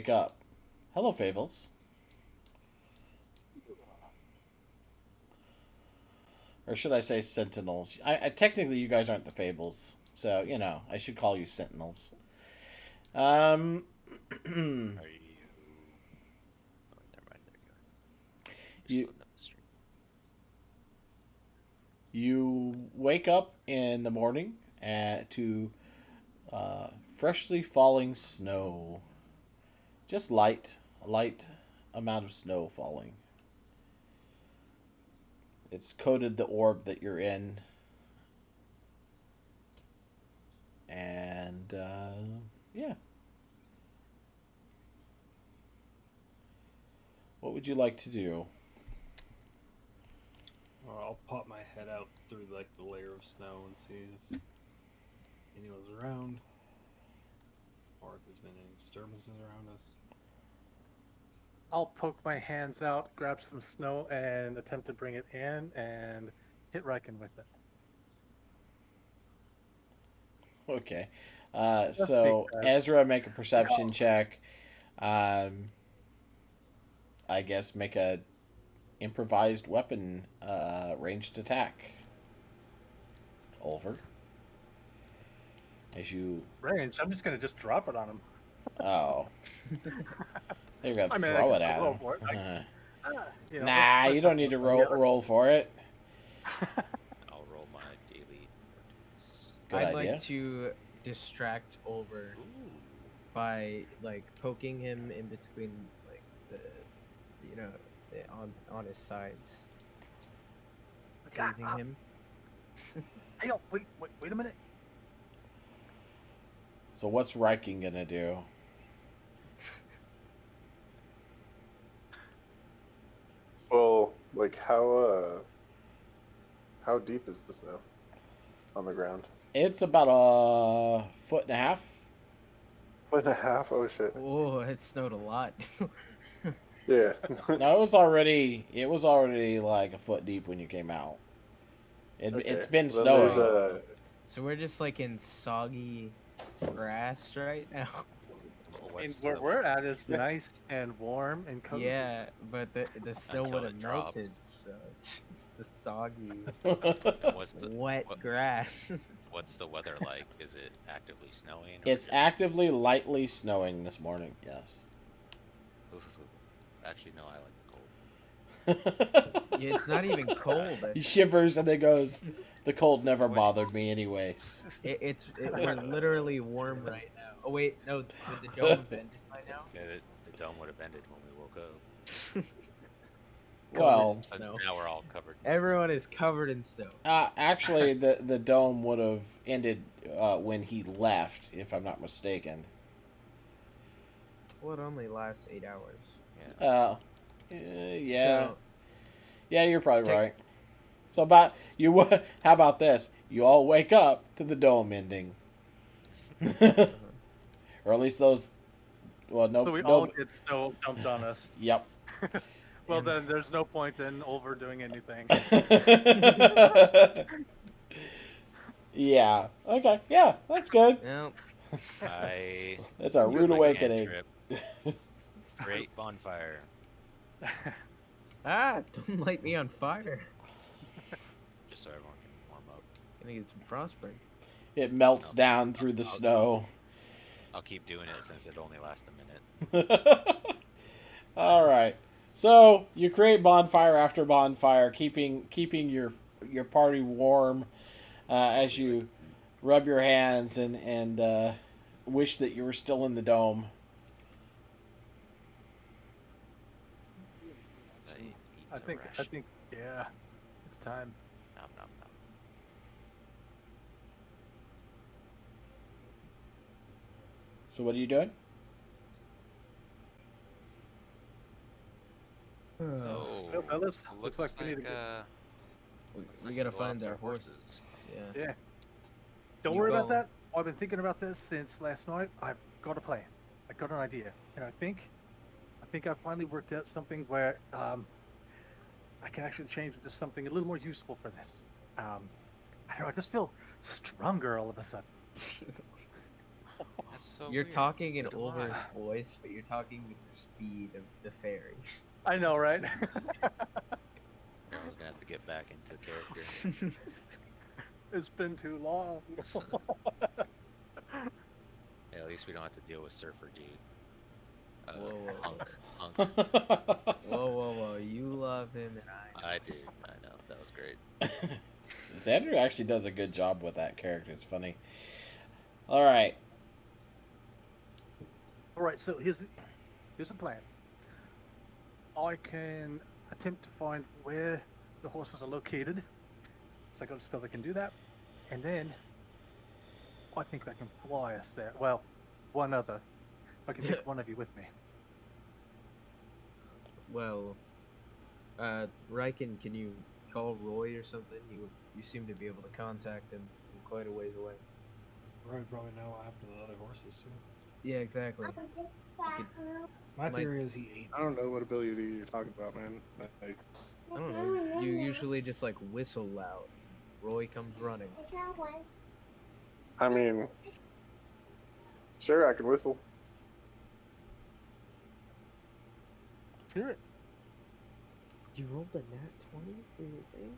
wake up. Hello, Fables. Or should I say Sentinels? Technically, you guys aren't the Fables. So, I should call you Sentinels. Um, Are you? Oh, never mind. There you go. Just you loading up the stream. you wake up in the morning to freshly falling snow. Just a light amount of snow falling. It's coated the orb that you're in, and yeah. What would you like to do? Or I'll pop my head out through like the layer of snow and see if anyone's around, or if there's been any disturbances around us. I'll poke my hands out, grab some snow, and attempt to bring it in and hit Riken with it. Okay. Just So because. Ezra, make a perception check. Um, I guess make a improvised weapon ranged attack. Over. As you Range. I'm just gonna just drop it on him. oh, you're gonna I mean, I throw can it still at roll him. for it. Nah, you let's don't not need to go down the roll for it. I'll roll my daily fortitudes. Good I'd idea. like to distract over Ooh. by like poking him in between like the on his sides, tasing him. Hey, yo, wait a minute. So what's Riking gonna do? Well, like how deep is the snow on the ground? It's about a foot and a half. Foot and a half? Oh shit. Oh, it snowed a lot. Yeah. No, it was already like a foot deep when you came out. It's been Then there's snowing. a So we're just like in soggy grass right now. Well, And what's where the we're at is nice and warm and cozy. Yeah, but the snow Until would it have dropped. melted, so it's just the soggy, and what's the wet what, grass. what's the weather like? Is it actively snowing? Or It's just... actively lightly snowing this morning. Yes. Oof. Actually, no. I like the cold. Yeah, it's not even cold. He shivers and then goes, "The cold never Wait. bothered me, anyways." We're literally warm right now. Oh wait, no, would the dome have ended by now? Yeah, the dome would have ended when we woke up. Well, Covered in But snow. now we're all covered. In Everyone is covered in snow. actually, the dome would have ended when he left, if I'm not mistaken. Well, it only lasts 8 hours. snow. Yeah. Yeah, So, yeah, you're probably Take- right. So about you, how about this? You all wake up to the dome ending, or at least those. Well, no, So we no. all get snow dumped on us. Yep. Well, then there's no point in overdoing anything. Yeah. Okay. Yeah, that's good. well, I That's a use rude my awakening. cantrip. Great bonfire. don't light me on fire. Just so everyone can warm up. Gonna get some frostburn. It melts down through the snow. I'll keep doing it since it only lasts a minute. All right. So you create bonfire after bonfire, keeping your party warm as you rub your hands and wish that you were still in the dome. As I eat I a think, ration. yeah, it's time. Nom, nom, nom. So what are you doing? So, Well, fellas, looks looks like we like, need to looks We like gotta we'll have find to our have horses. Yeah. Yeah. Don't You worry about go. that. I've been thinking about this since last night. I've got a plan. I got an idea, and I think I finally worked out something where I can actually change it to something a little more useful for this. I don't know. I just feel stronger all of a sudden. That's so You're weird. talking in So do Ulver's I. voice, but you're talking with the speed of the fairy. I know, right? Everyone's gonna have to get back into character. It's been too long. Yeah, at least we don't have to deal with Surfer Dude. Whoa, whoa, Hunk. whoa! You love him, and I. I do. I know. That was great. Xander actually does a good job with that character. It's funny. All right. All right, so here's the plan. I can attempt to find where the horses are located. So I got a spell that can do that, and then I think I can fly us there. Well, one other. I can take one of you with me. Well, Riken, can you call Roy or something? You seem to be able to contact him from quite a ways away. Roy probably know what happened to the other horses too. Yeah, exactly. My Might- theory is he ate. I don't know what ability you're talking about, man. Like, I don't know. You usually just like whistle loud. Roy comes running. I mean, sure, I can whistle. Hear it. You rolled a nat 20 for your thing?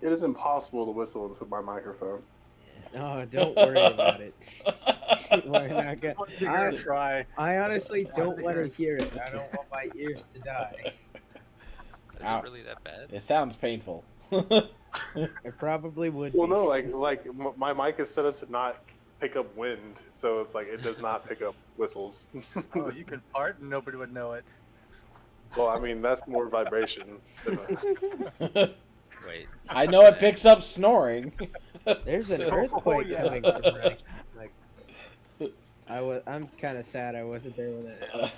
It is impossible to whistle into my microphone. Oh, don't worry about it. We're not gonna, You're gonna try. I honestly don't want to hear it. I don't want my ears to die. Is Ow. it really that bad? It sounds painful. It probably would Well, be. no, my mic is set up to not pick up wind, so it's like it does not pick up whistles. Oh, you could fart and nobody would know it. Well, I mean that's more vibration. Wait. I know it picks up snoring. There's an Oh, earthquake yeah. coming from Riken's mic. I'm kind of sad I wasn't there when that happened.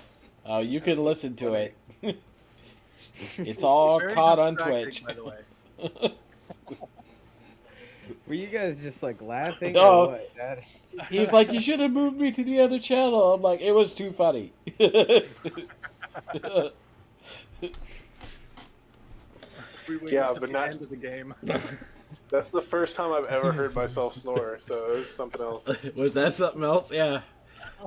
Oh, you can listen to it. It's all Very caught on distracting, Twitch. by the way. Were you guys just like laughing No. or what? He's like, you should have moved me to the other channel. I'm like, it was too funny. We waited Yeah, till but the not- end of the game. That's the first time I've ever heard myself snore, so it was something else. Was that something else? Yeah.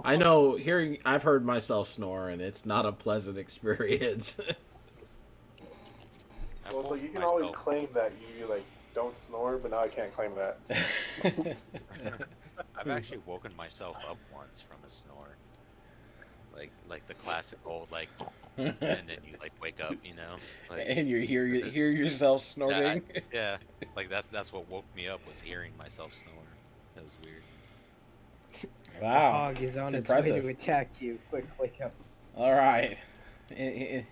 I know. I've heard myself snore, and it's not a pleasant experience. Well, it's like you can always claim that you like don't snore, but now I can't claim that. I've actually woken myself up once from a snore. Like the classic old like, and then you like wake up, you know. Like, And you hear yourself snorting. yeah, like that's what woke me up was hearing myself snore. That was weird. The Wow. hog is on It's its way impressive. to attack you. Quick, wake up. All right. In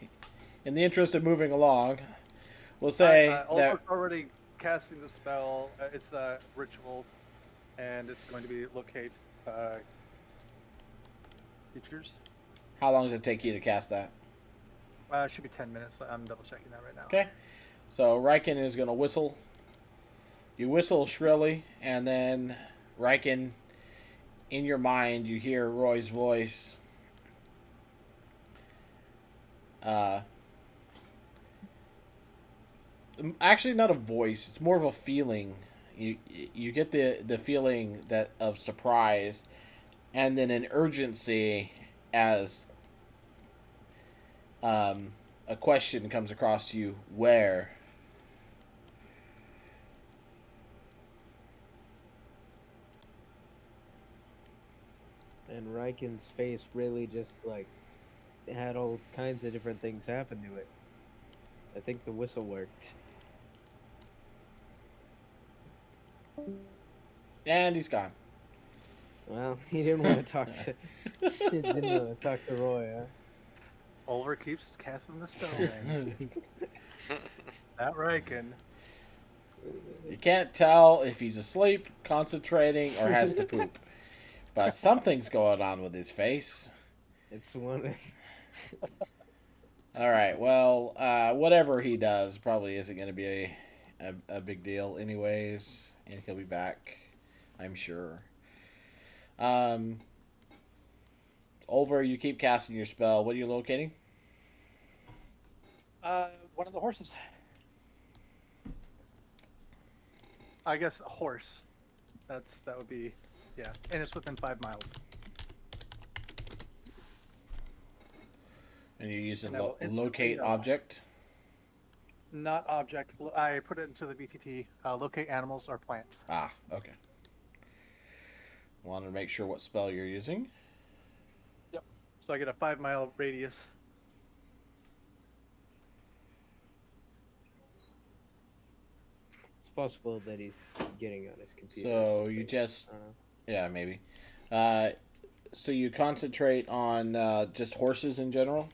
the interest of moving along, we'll say that. Ulfric already casting the spell. It's a ritual, and it's going to be locate creatures. How long does it take you to cast that? It should be 10 minutes. I'm double checking that right now. Okay. So Riken is going to whistle. You whistle shrilly, and then Riken, in your mind, you hear Roy's voice. Actually, not a voice. It's more of a feeling. You get the feeling that of surprise, and then an urgency as a question comes across you. Where? And Riken's face really just like had all kinds of different things happen to it. I think the whistle worked. And he's gone. Well, he didn't want to talk to. He didn't want to talk to Roy, huh? Oliver keeps casting the spell. Man. That Riken. You can't tell if he's asleep, concentrating, or has to poop. But something's going on with his face. It's one. All right. Well, whatever he does probably isn't going to be a big deal, anyways, and he'll be back, I'm sure. Ulver, you keep casting your spell. What are you locating? One of the horses. I guess a horse. That would be Yeah, and it's within 5 miles. And you're using And I will instantly, locate object. not object. I put it into the BTT. Locate animals or plants. Ah, okay. Wanted to make sure what spell you're using. Yep. So I get a 5 mile radius. It's possible that he's getting on his computer. So you just, yeah, maybe. So you concentrate on just horses in general.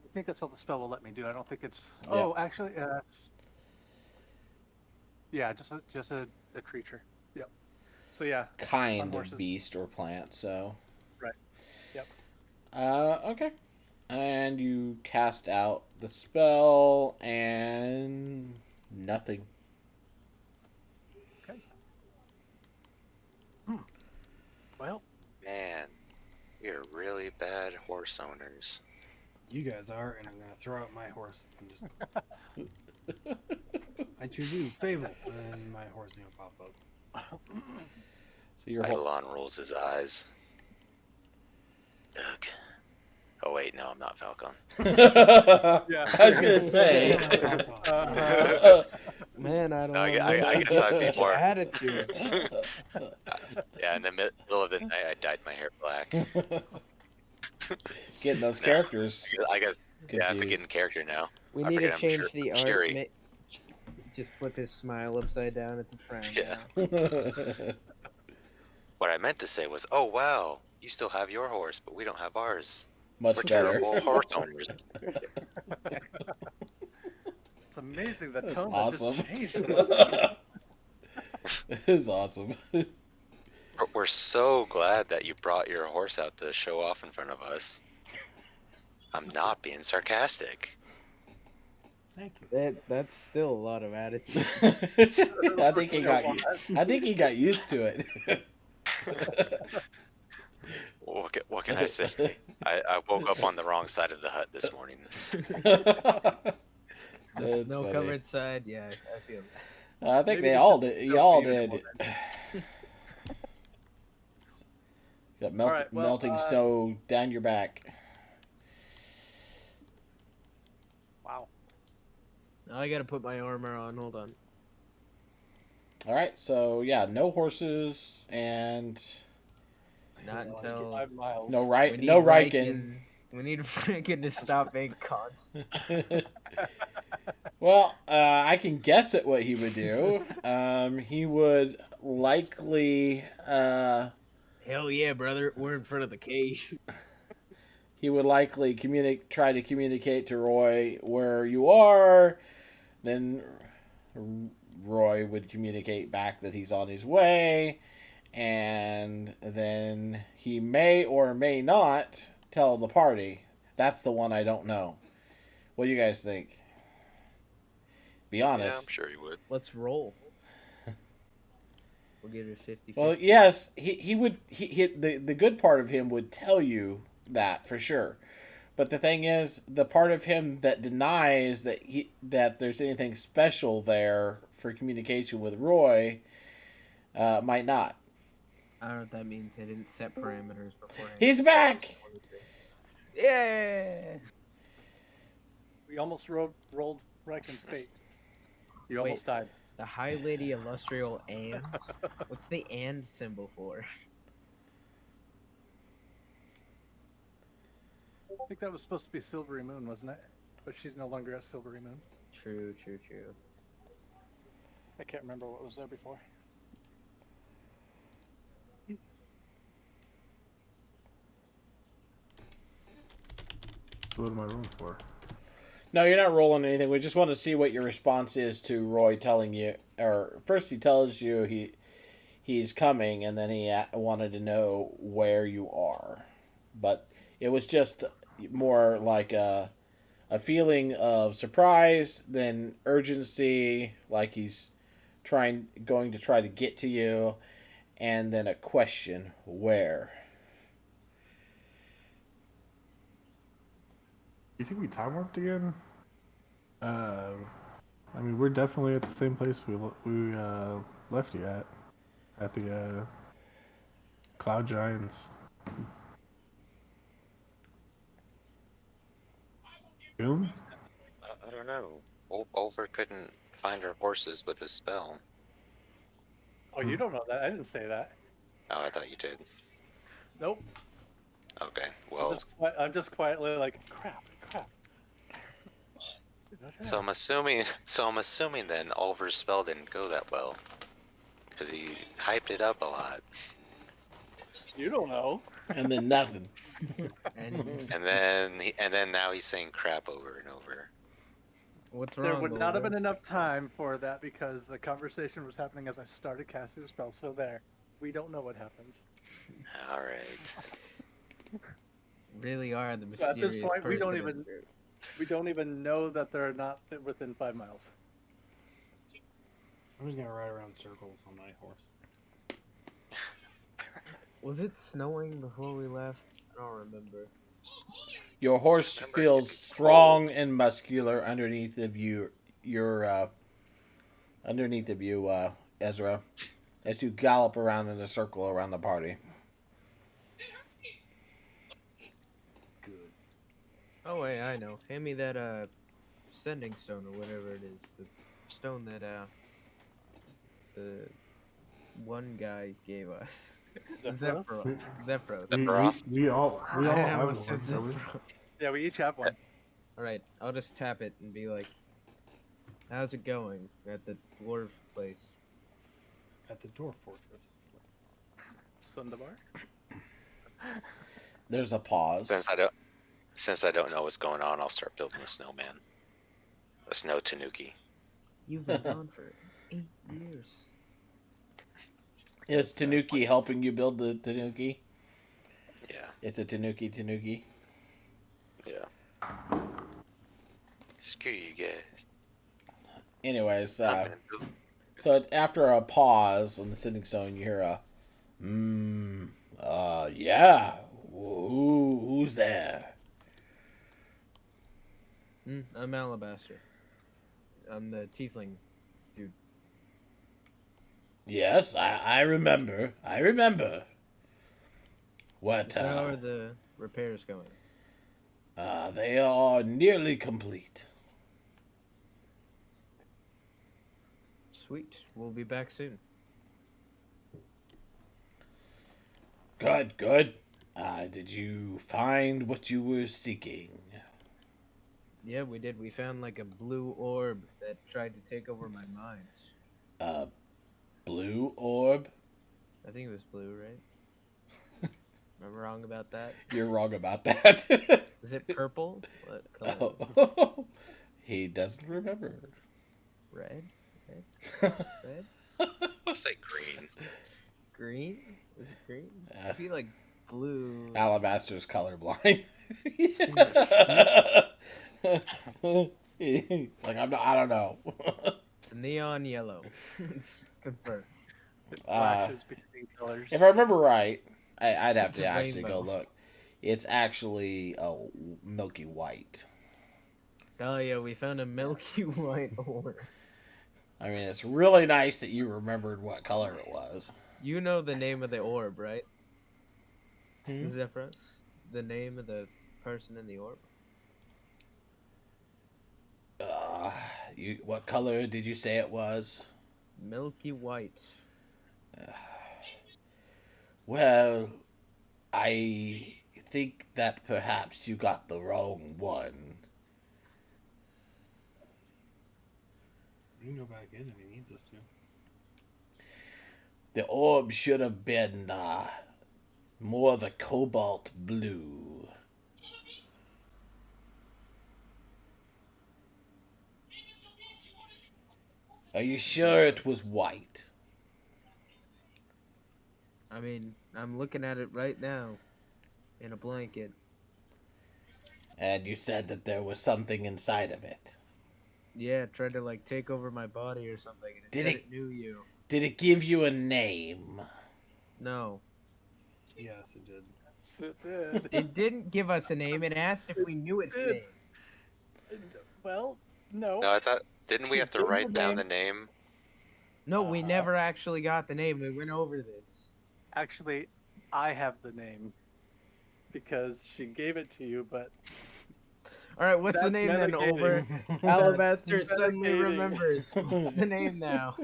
I think that's all the spell will let me do. I don't think it's. Yeah. Oh, actually, yeah, just a creature. Yep. So yeah. Kind on of horses. beast or plant. So. Right. Yep. Okay. And you cast out the spell and nothing. Okay. Well, Man, we are really bad horse owners. You guys are, and I'm gonna throw out my horse and just. I choose you, Fable, and my horse is gonna pop up. So your Eidolon rolls his eyes. Ugh. Oh wait, no, I'm not Falcon. yeah. I was gonna say. Man, I don't No, know. I guess I'd be more. Attitude. Yeah, in the middle of the night, I dyed my hair black. Getting those characters. I guess. Yeah, I have to get in confused. character now. We I need to forget I'm change the art. Shuri. Just flip his smile upside down. It's a frown. Yeah. now. What I meant to say was, oh wow, you still have your horse, but we don't have ours. Much We're better. terrible horse owners. It's amazing the That's tone awesome. that just changed. It is awesome. We're so glad that you brought your horse out to show off in front of us. I'm not being sarcastic. Thank you. That's still a lot of attitude. I think he got used to it. What can I say? I woke up on the wrong side of the hut this morning. The That's snow-covered side, yeah, I feel that. I think Maybe they just all a did. snow Y'all fever did. more Got Alright, well, melting snow down your back. Wow. Now I gotta put my armor on. Hold on. All right, so yeah, no horses and Not until 5 miles. no we need no Riken. We need Riken to stop being constant. Well, I can guess at what he would do. He would likely Hell yeah, brother! We're in front of the cage. try to communicate to Roy where you are. Then Roy would communicate back that he's on his way, and then he may or may not tell the party. That's the one I don't know. What do you guys think? Be honest. Yeah, I'm sure he would. Let's roll. We'll give it 50. Well, yes, he would. The good part of him would tell you that for sure. But the thing is, the part of him that denies that there's anything special there for communication with Roy might not. I don't know what that means. I didn't set parameters beforehand. He's back. Yeah. We almost rolled Riken's fate. You almost died. The High Lady Illustrial and. What's the and symbol for? I think that was supposed to be Silvery Moon, wasn't it? But she's no longer at Silvery Moon. True. I can't remember what was there before. What am I rolling for? No, you're not rolling anything. We just want to see what your response is to Roy telling you. Or first, he tells you he's coming, and then he wanted to know where you are. But it was just more like a feeling of surprise than urgency, like he's going to try to get to you, and then a question, where? You think we time warped again? I mean, we're definitely at the same place we left you at. at the Cloud Giants. Doom? I don't know. Oliver couldn't find her horses with his spell. Oh, you don't know that. I didn't say that. Oh, I thought you did. Nope. Okay, I'm well, just, I'm just quietly like, crap. so I'm assuming then Oliver's spell didn't go that well. Because he hyped it up a lot. You don't know. And then nothing. And And then now he's saying crap over and over. what's wrong? There would not have Oliver? been enough time for that because the conversation was happening as I started casting the spell. So there, we don't know what happens. Alright. Really are the So at mysterious this point, person in the group. we don't even know that they're not within 5 miles. I'm just gonna ride around circles on my horse. Was it snowing before we left? I don't remember. Your horse feels strong and muscular underneath of you. Underneath of you, Ezra, as you gallop around in a circle around the party. Good. Oh wait, I know. Hand me that sending stone or whatever it is. The stone that the one guy gave us. Zephyros? Zephyros. We all I have almost said one, don't we? Zephyros. Yeah, we each have one. Alright, I'll just tap it and be like, how's it going at the dwarf place? At the dwarf fortress. Sundabar? There's a pause. Since I don't know what's going on, I'll start building a snowman. A snow tanuki. You've been gone for 8 years. Is Tanuki helping you build the Tanuki? Yeah, It's a Tanuki. yeah. Screw you guys. Anyways, I'm so after a pause on the sitting stone, you hear a, yeah. Who's there? I'm Alabaster. I'm the tiefling dude. Yes, I remember. What? So how are the repairs going? They are nearly complete. Sweet. We'll be back soon. Good. Did you find what you were seeking? Yeah, we did. We found like a blue orb that tried to take over my mind. Blue orb? I think it was blue, right? Am I wrong about that? You're wrong about that. Is it purple? What color? Oh. He doesn't remember. Red? Red? I'll say green. Green? Is it green? I feel like blue. Alabaster's colorblind. He's like, I don't know. It's neon yellow. It's confirmed. It flashes between colors. If I remember right, I'd have It's to a actually go rainbow. look. It's actually a milky white. Oh yeah, we found a milky white orb. I mean, it's really nice that you remembered what color it was. You know the name of the orb, right? Hmm? Zephyros? The name of the person in the orb? What color did you say it was? Milky white. Well, I think that perhaps you got the wrong one. You can go back in if he needs us to. The orb should have been more of a cobalt blue. Are you sure it was white? I mean, I'm looking at it right now. In a blanket. And you said that there was something inside of it. Yeah, it tried to like take over my body or something. And Did said it- it knew you. Did it give you a name? No. Yes, it did. Yes, it did. It didn't give us a name. It asked if we knew its did. name. Well, no. No, I thought, didn't we have to Give him write the down name. the name? No, we never actually got the name. We went over this. Actually, I have the name because she gave it to you, but All right, what's the that's name then? Over. metagaming. Alabaster suddenly metagaming. remembers. What's the name now?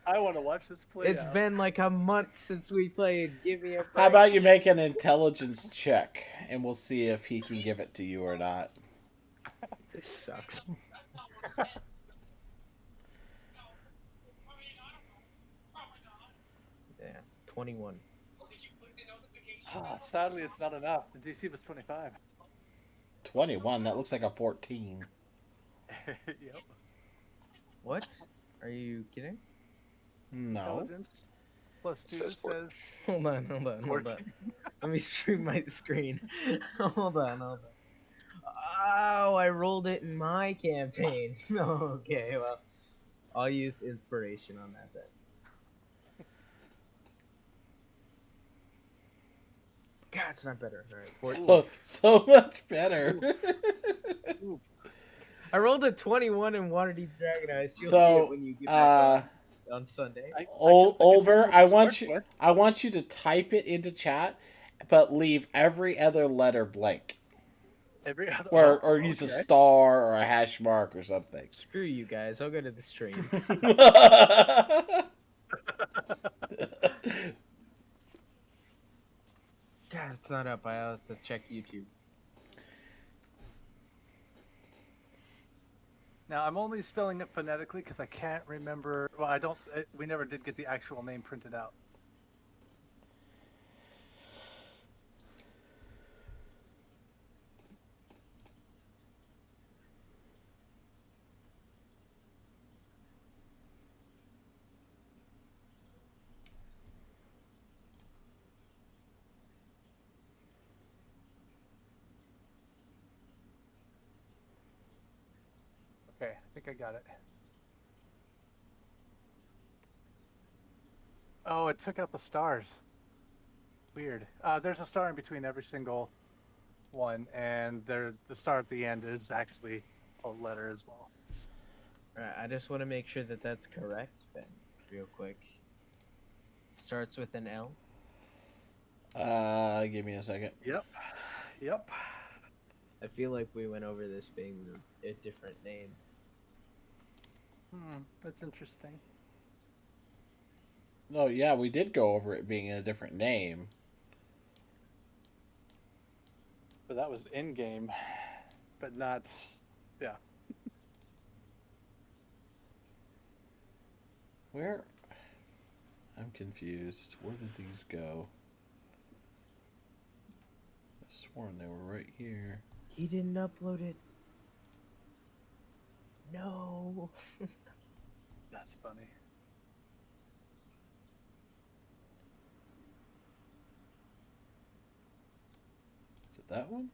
I want to watch this play It's out. been like a month since we played. Give me a break. How about you make an intelligence check, and we'll see if he can give it to you or not. This sucks. Yeah, 21. Sadly, it's not enough. The DC was 25. 21. That looks like a 14. Yep. What? Are you kidding? No. Intelligence plus 2 Says four. says Hold on. Let me stream my screen. hold on. Oh, I rolled it in my campaign. Okay, well, I'll use inspiration on that then. God, it's not better. All right, 14. So much better. I rolled a 21 in Waterdeep Dragon Eyes. You'll see So, it when you get back on Sunday. Oliver, I want start you. with. I want you to type it into chat, but leave every other letter blank, Every other, or use a okay. star or a hash mark or something. Screw you guys. I'll go to the streams. God, it's not up. I have to check YouTube. Now I'm only spelling it phonetically because I can't remember. Well, I don't. We never did get the actual name printed out. Okay, I think I got it. Oh, it took out the stars. Weird. There's a star in between every single one, and the star at the end is actually a letter as well. Alright, I just want to make sure that that's correct, Ben, real quick. Starts with an L. Give me a second. Yep. I feel like we went over this being a different name. That's interesting. No, yeah, we did go over it being a different name. But that was in game, but not. Yeah. Where? I'm confused. Where did these go? I sworn they were right here. He didn't upload it. No. That's funny. Is it that one?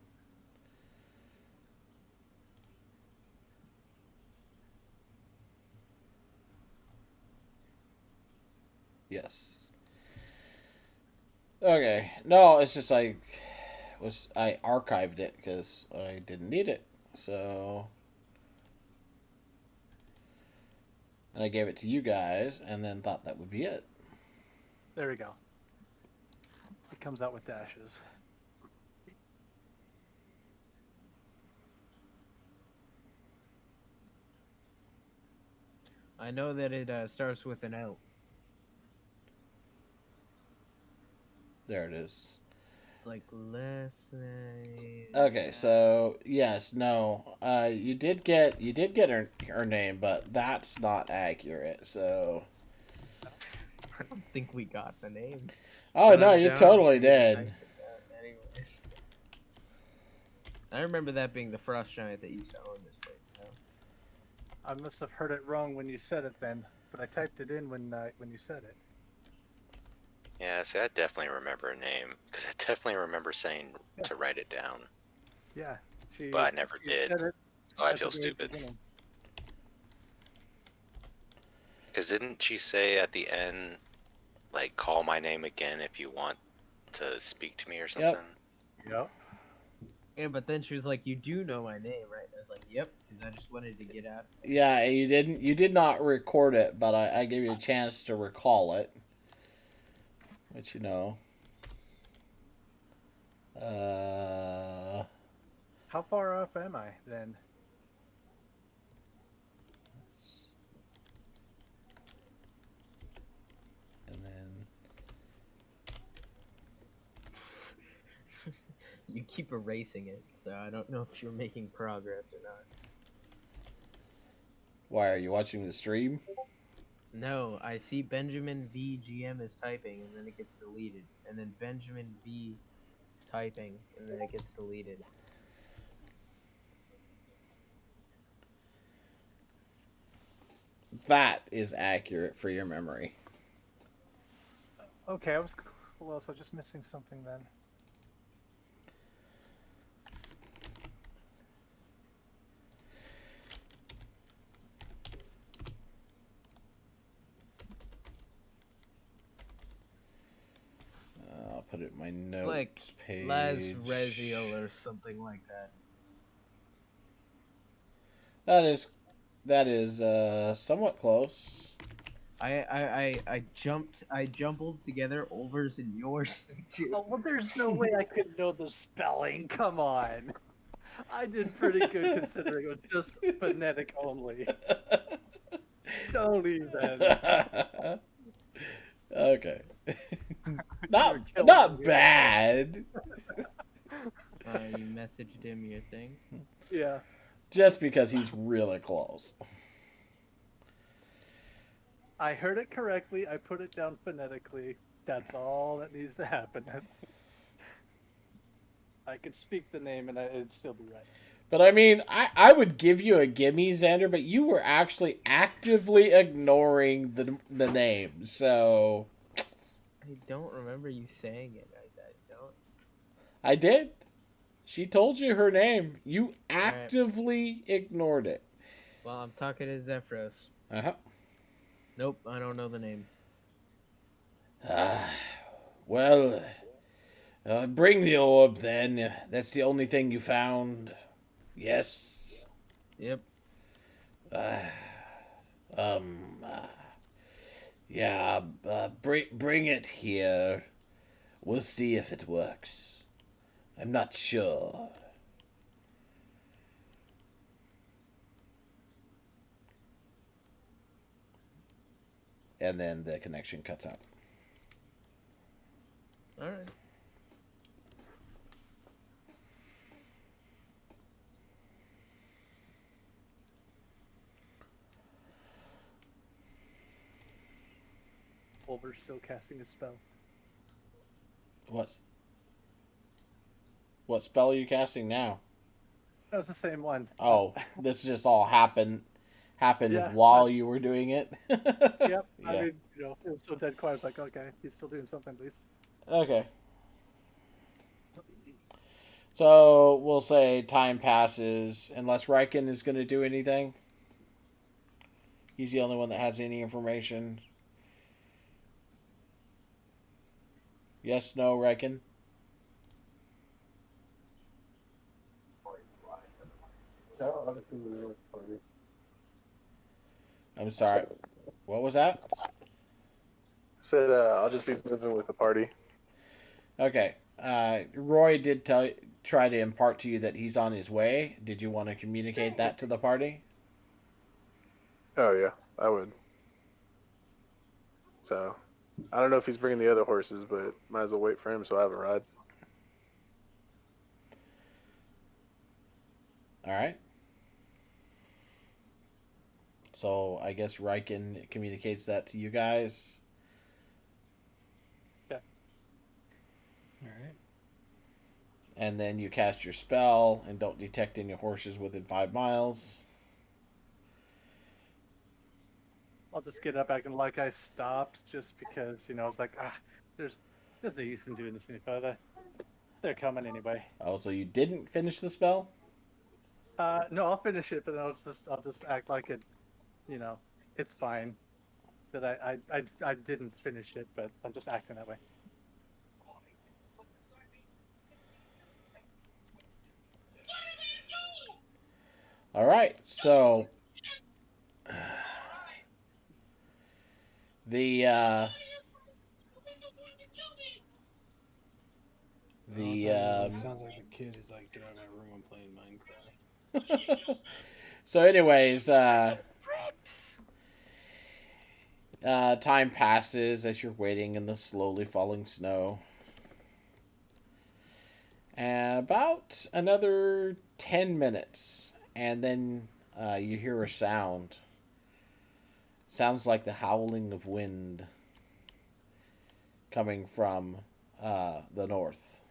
Yes. Okay. No, it's just I archived it because I didn't need it. So, and I gave it to you guys, and then thought that would be it. There we go. It comes out with dashes. I know that it starts with an L. There it is. It's like less than... Okay, so yes, no, you did get her name, but that's not accurate. So, I don't think we got the name. oh But no, I'm you down totally for you to did. type it down anyways. I remember that being the frost giant that used to own this place. Now. I must have heard it wrong when you said it then, but I typed it in when you said it. Yeah, see, I definitely remember a name because I definitely remember saying to write it down, Yeah. but I never she did. said it So I at feel the very stupid. beginning. Because didn't she say at the end, like, call my name again if you want to speak to me or something? Yep. Yeah, but then she was like, "You do know my name, right?" And I was like, "Yep," because I just wanted to get out. Yeah, you did not record it, but I gave you a chance to recall it. Which you know. Uh, How far off am I then? and then You keep erasing it, so I don't know if you're making progress or not. why are you watching the stream? No, I see Benjamin V GM is typing, and then it gets deleted, and then Benjamin V is typing, and then it gets deleted. That is accurate for your memory. Okay, I was close. I was just missing something then. I'll put it in my It's notes like page. Laz Reziel or something like that. That is somewhat close. I jumbled together overs and yours. Oh, well, there's no way I could know the spelling. Come on. I did pretty good considering it was just phonetic only. Don't even. Okay. You're killing not me. bad. You messaged him your thing. Yeah. Just because he's really close. I heard it correctly. I put it down phonetically. That's all that needs to happen. I could speak the name and it'd still be right. But I mean, I would give you a gimme, Xander, but you were actually actively ignoring the name, so I don't remember you saying it. I don't. I did. She told you her name. You actively ignored it. Well, I'm talking to Zephyros. Uh-huh. Nope, I don't know the name. Well, bring the orb then. That's the only thing you found. Yes. Yep. Yeah, bring it here. We'll see if it works. I'm not sure. And then the connection cuts out. All right. Wolver's still casting a spell. What spell are you casting now? That was the same one. Oh, this just all happened Yeah, while you were doing it. Yep. Yeah. I mean, it was so dead quiet. I was like, okay, he's still doing something at least. Okay. So we'll say time passes unless Riken is going to do anything. He's the only one that has any information. Yes, no, Riken? I'm sorry. What was that? Said I'll just be moving with the party. Okay. Roy did try to impart to you that he's on his way. Did you want to communicate that to the party? Oh yeah, I would. So I don't know if he's bringing the other horses, but might as well wait for him so I have a ride. All right. So I guess Riken communicates that to you guys. Yeah. All right. And then you cast your spell and don't detect any horses within 5 miles. I'll just get up acting like I stopped just because, I was like, there's no use in doing this any further. They're coming anyway. Oh, so you didn't finish the spell? No, I'll finish it, but then I'll just act like it, it's fine that I didn't finish it, but I'm just acting that way. All right, so the the It sounds like the kid is like, get out of my room, I'm playing Minecraft. so anyways, time passes as you're waiting in the slowly falling snow. About another 10 minutes, and then you hear a sound. Sounds like the howling of wind coming from the north.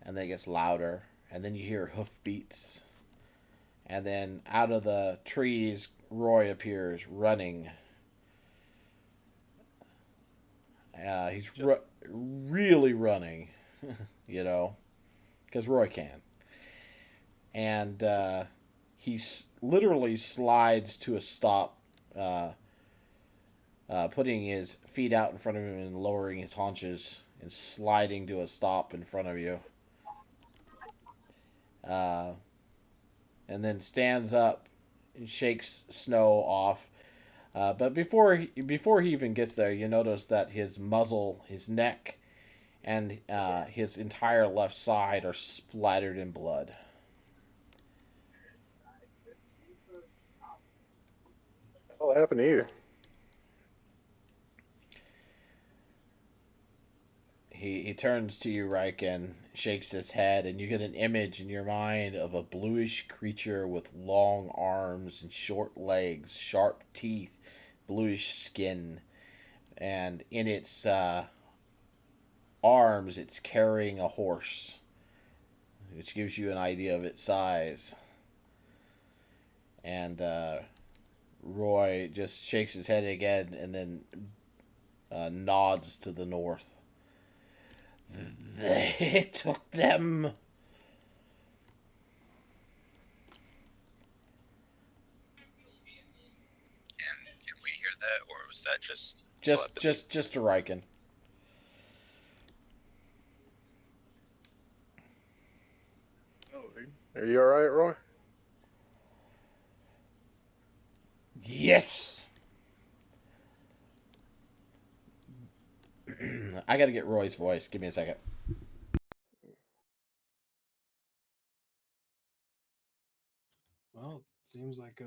And then it gets louder, and then you hear hoofbeats. And then out of the trees, Roy appears running. He's really running, you know, because Roy can. And he literally slides to a stop, putting his feet out in front of him and lowering his haunches and sliding to a stop in front of you. And then stands up and shakes snow off. But before he even gets there, you notice that his muzzle, his neck, and his entire left side are splattered in blood. What happened to you? He turns to you, Riken, shakes his head, and you get an image in your mind of a bluish creature with long arms and short legs, sharp teeth, bluish skin, and in its arms, it's carrying a horse, which gives you an idea of its size. And Roy just shakes his head again and then nods to the north. They took them. And can we hear that, or was that just Just a Riken. Are you all right, Roy? Yes. I gotta get Roy's voice. Give me a second. Well, it seems like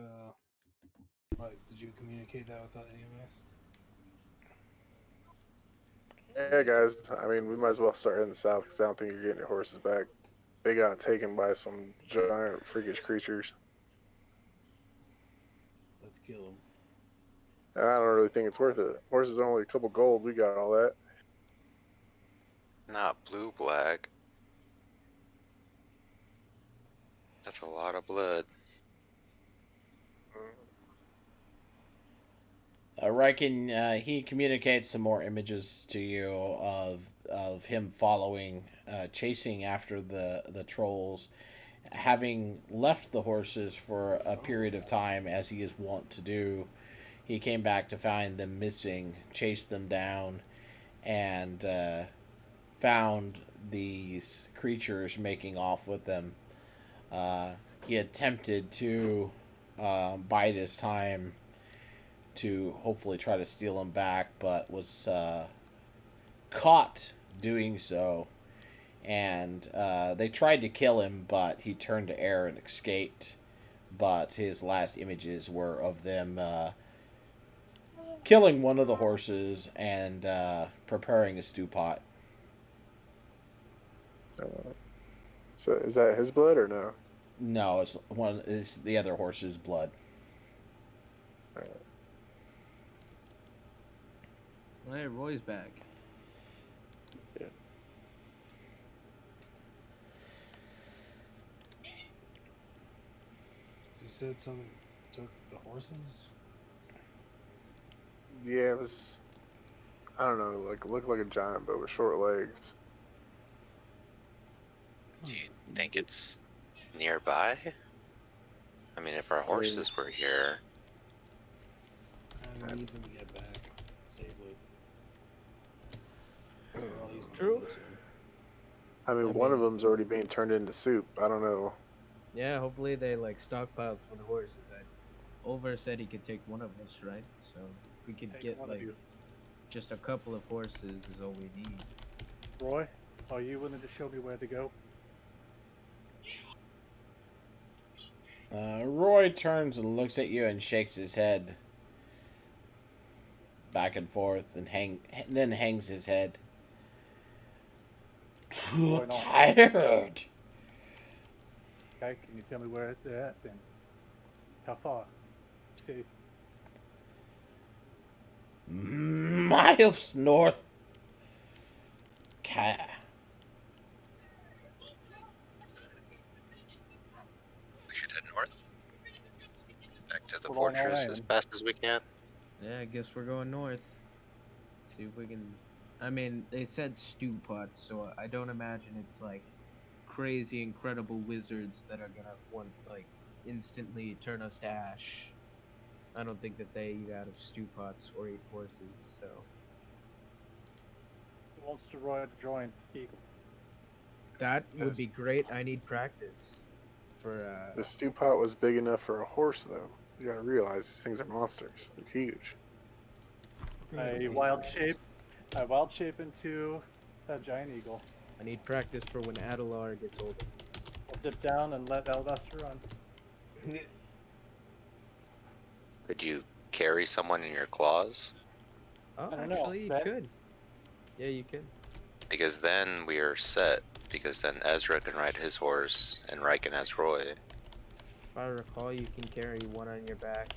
what, did you communicate that without any of us? Yeah, guys. I mean, we might as well start heading south because I don't think you're getting your horses back. They got taken by some giant freakish creatures. Let's kill him. I don't really think it's worth it. Horses are only a couple gold. We got all that. not blue black? That's a lot of blood. Riken, he communicates some more images to you of him following, chasing after the trolls, having left the horses for a period of time as he is wont to do. He came back to find them missing, chased them down, and found these creatures making off with them. He attempted to bide his time to hopefully try to steal them back, but was caught doing so. And they tried to kill him, but he turned to air and escaped. But his last images were of them killing one of the horses and preparing a stew pot. So is that his blood or no? No, it's the other horse's blood. Hey, Roy's back. Yeah. So you said something took the horses? Yeah, it was. I don't know. Like looked like a giant, but with short legs. Do you think it's nearby? I mean, if our horses were here, I need them to get back safely. Or at least True. I mean, I one of mean- them's already being turned into soup. I don't know. Yeah, hopefully they like stockpiled some of the horses. Over said he could take one of us, right? So if we could Take get one of like you. just a couple of horses is all we need. Roy, are you willing to show me where to go? Roy turns and looks at you and shakes his head back and forth and then hangs his head. Too Why not? tired. Okay, can you tell me where they're at then? How far? See, Miles north. We should head north. Back to the Well, on our fortress as end. fast as we can. Yeah, I guess we're going north. See if we can. I mean, they said stew pots, so I don't imagine it's like crazy, incredible wizards that are gonna want like instantly turn us to ash. I don't think that they eat out of stew pots or eat horses. So who wants to Roy to join Eagle? that would Yes. be great. I need practice for. The stew pot was big enough for a horse, though. You gotta realize these things are monsters. They're huge. I wild shape into a giant eagle. I need practice for when Adelar gets older. I'll dip down and let Alabaster run. Could you carry someone in your claws? Oh, I don't know, actually, you that- could. Yeah, you could. Because then we are set. Because then Ezra can ride his horse and Riken has Roy. If I recall, you can carry one on your back,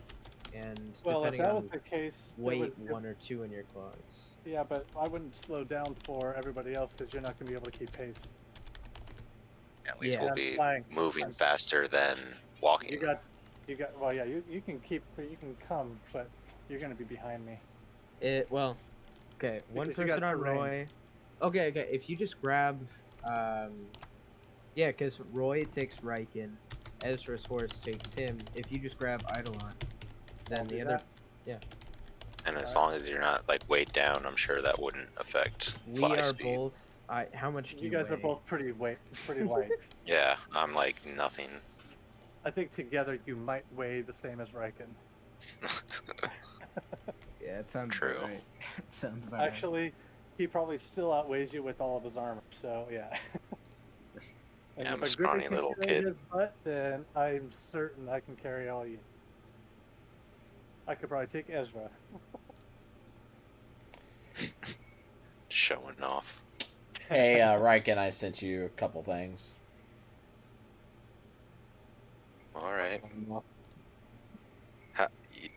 and Well, if depending that on was the case, it weight, would- one or two in your claws. Yeah, but I wouldn't slow down for everybody else because you're not going to be able to keep pace. At least Yeah. we'll I'm be flying. moving faster than walking. You got. Well, yeah, you can come, but you're going to be behind me. Well, okay, one Because you got person on terrain. Roy. Okay, if you just grab, yeah, because Roy takes Riken, Ezra's horse takes him. If you just grab Eidolon, then I'll the do other, that. And as long as you're not like weighed down, I'm sure that wouldn't affect we fly are speed. both. How much do You guys are weigh? both pretty light. Yeah, I'm like nothing. I think together you might weigh the same as Riken. Yeah, it sounds True. about right. Sounds about right. Actually, he probably still outweighs you with all of his armor. So yeah. And Yeah, I'm if a Griffin scrawny can little carry kid. his butt, then I'm certain I can carry all you. I could probably take Ezra. Showing off. Hey, Riken, I sent you a couple things. All right.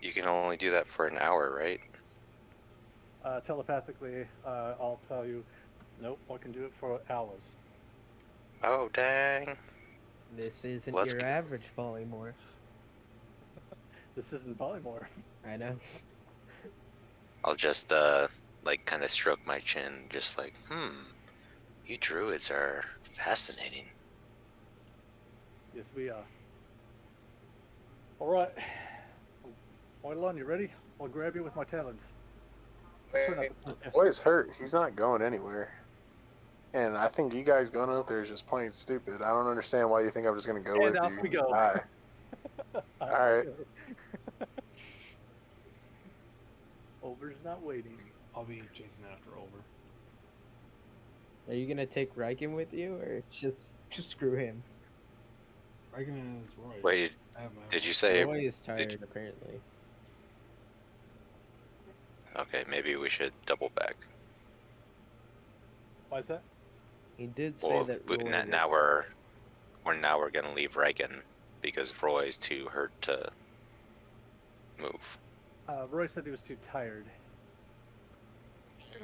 You can only do that for an hour, right? Telepathically, I'll tell you, nope, I can do it for hours. Oh dang! This isn't Let's your go. average polymorph. This isn't polymorph. I know. I'll just like kind of stroke my chin, just like, you druids are fascinating. Yes, we are. All right. Oilon, you ready? I'll grab you with my talons. Turn up the- Boy's hurt. He's not going anywhere. And I think you guys going out there is just plain stupid. I don't understand why you think I'm just gonna go And with out you. we go. Bye. Alright. Over's not waiting. I'll be chasing after Over. Are you gonna take Riken with you, or just screw him? Riken is Roy. Wait, I have my did you horse. say? Roy is tired, apparently. Okay, maybe we should double back. Why is that? He did say Well, that Roy was... now we're gonna leave Riken because Roy's too hurt to move. Roy said he was too tired.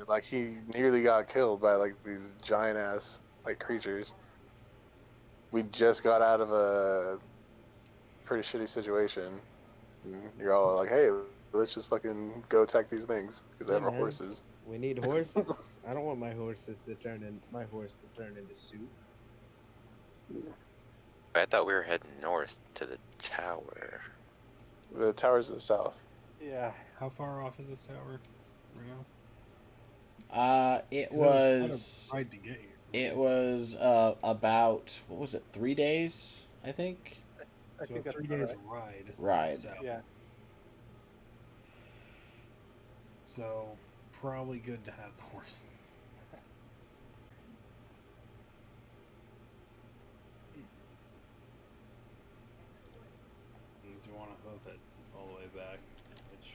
Like he nearly got killed by like these giant ass like creatures. We just got out of a pretty shitty situation. And you're all like, hey, let's just fucking go attack these things because they have Yeah, our man. horses. We need horses. I don't want my horse to turn into soup. I thought we were heading north to the tower. The tower's to the south. Yeah. How far off is this tower right now? It 'Cause that was quite a ride to get here, It was about, what was it, 3 days, I think? I So think a that's 3 about days right. ride. Ride. South. Yeah. So probably good to have the horse. Means you want to hoof it all the way back, which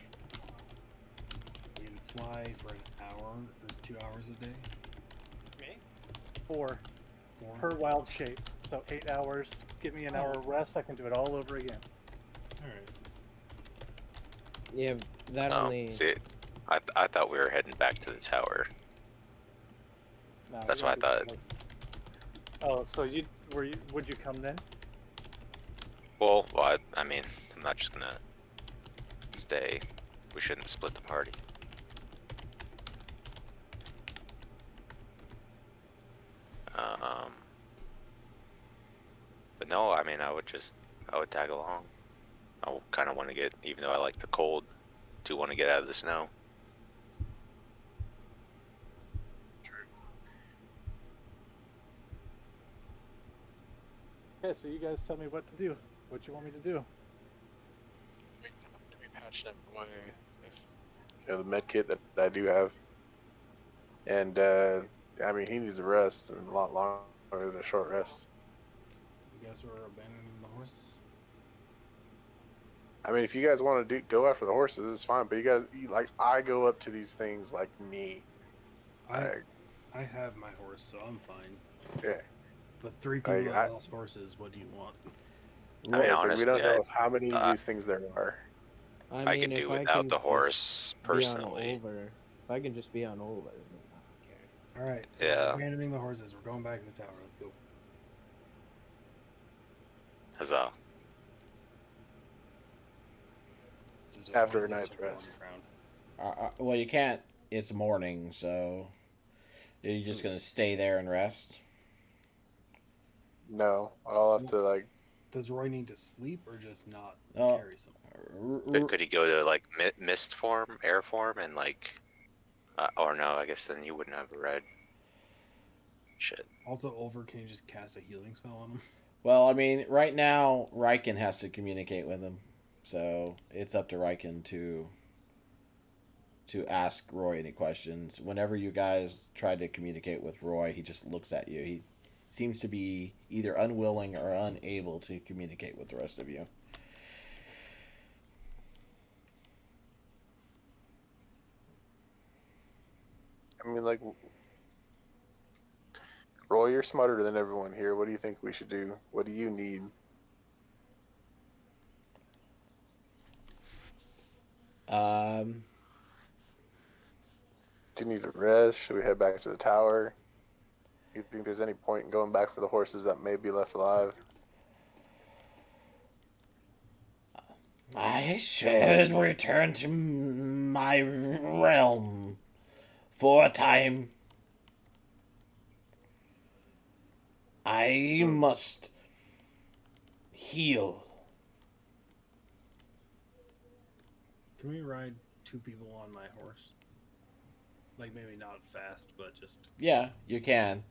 we can fly for an hour or 2 hours a day. Me? 4 Four. per wild shape. So 8 hours. Give me an hour of rest. I can do it all over again. All right. Yeah, that Oh, only. see, I thought we were heading back to the tower. No, That's you're what I gonna thought. be- Oh, so would you come then? Well, I mean, I'm not just gonna stay. We shouldn't split the party. Um, but no, I mean, I would tag along. I kind of want to get, even though I like the cold, do want to get out of the snow. Okay, so you guys tell me what to do. What you want me to do? Maybe patching up my, the med kit that I do have, and I mean he needs a rest and a lot longer than a short rest. You guys were abandoning the horses. I mean, if you guys want to go after the horses, it's fine. But like, I go up to these things like me. I have my horse, so I'm fine. Yeah. But 3 I, people I, that lost horses, what do you want? I mean, it's like we honestly, don't know how many of these things there are. I I mean, could if do I without can the just horse be on personally. over, if I can just be on over, then I don't care. All right. So Yeah. we're abandoning the horses. We're going back to the tower. Let's go. Huzzah! Just After avoid a the night's circle rest. underground. Well, you can't. It's morning, so are you just gonna stay there and rest? No, I'll have to like. Does Roy need to sleep or just not Oh, carry something? Could he go to like mist form, air form, and like, or no? I guess then you wouldn't have a red. Shit. Also, over, can you just cast a healing spell on him? Well, I mean, right now Riken has to communicate with him, so it's up to Riken to ask Roy any questions. Whenever you guys try to communicate with Roy, he just looks at you. He seems to be either unwilling or unable to communicate with the rest of you. I mean, like, Roy, you're smarter than everyone here. What do you think we should do? What do you need? Um, Do you need a rest? Should we head back to the tower? Do you think there's any point in going back for the horses that may be left alive? I should return to my realm for a time. I must heal. Can we ride 2 people on my horse? Like, maybe not fast, but just... Yeah, you can.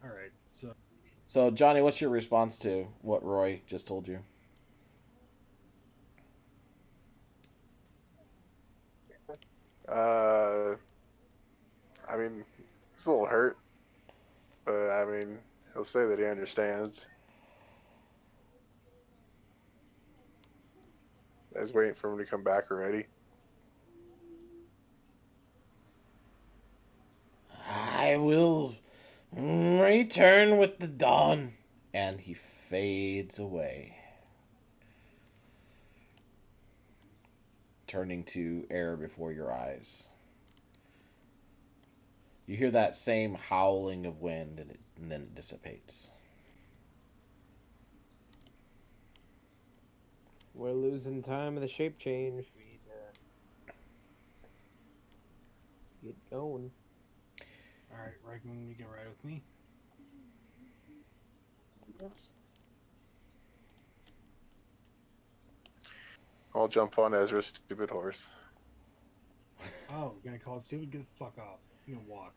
Alright, so... So, Johnny, what's your response to what Roy just told you? I mean, it's a little hurt, but I mean, he'll say that he understands. I was waiting for him to come back already. I will return with the dawn. And he fades away, turning to air before your eyes. You hear that same howling of wind, and then it dissipates. We're losing time of the shape change. We need to get going. Alright, Reckon you can ride with me? I'll jump on Ezra's stupid horse. Oh, you're gonna call it stupid? Get the fuck off. You can walk.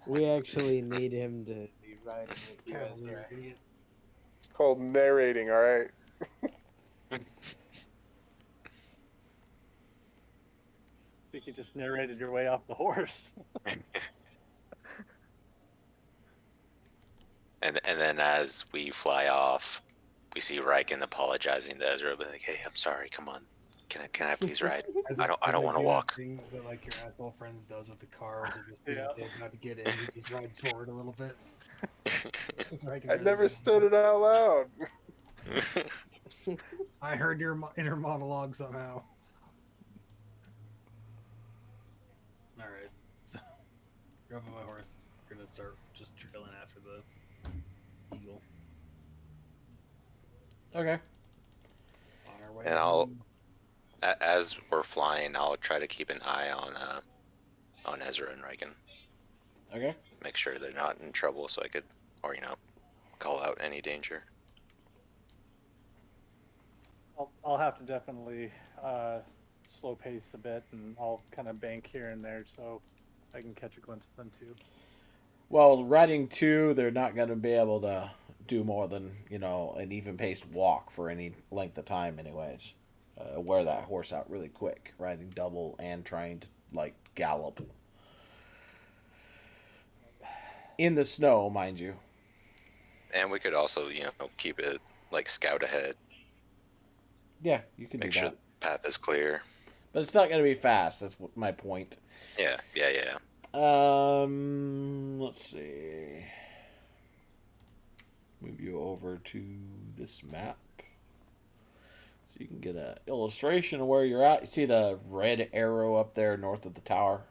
We actually need him to be riding with you, Cavalier Ezra. idiot. It's called narrating, all right? I think you just narrated your way off the horse. And then as we fly off, we see Riken apologizing to Ezra, but like, "Hey, I'm sorry. Come on, can I please ride? I don't want to do walk." that thing that like your asshole friends does with the car, which is as soon Yeah. as they're about to get in, he just rides forward a little bit. It's Riken I really never doesn't said care. it out loud. I heard your inner monologue somehow. All right, so grab on my horse. We're gonna start just trailing after the eagle. Okay. On our way. And as we're flying, I'll try to keep an eye on Ezra and Riken. Okay. Make sure they're not in trouble, so I could, or call out any danger. I'll have to definitely slow pace a bit, and I'll kind of bank here and there so I can catch a glimpse of them too. Well, riding 2, they're not going to be able to do more than, an even paced walk for any length of time, anyways. Wear that horse out really quick, riding double and trying to, gallop. In the snow, mind you. And we could also, keep it like scout ahead, Yeah, you can make do sure that. the path is clear. But it's not going to be fast. That's my point. Yeah. Let's see. Move you over to this map so you can get an illustration of where you're at. You see the red arrow up there north of the tower?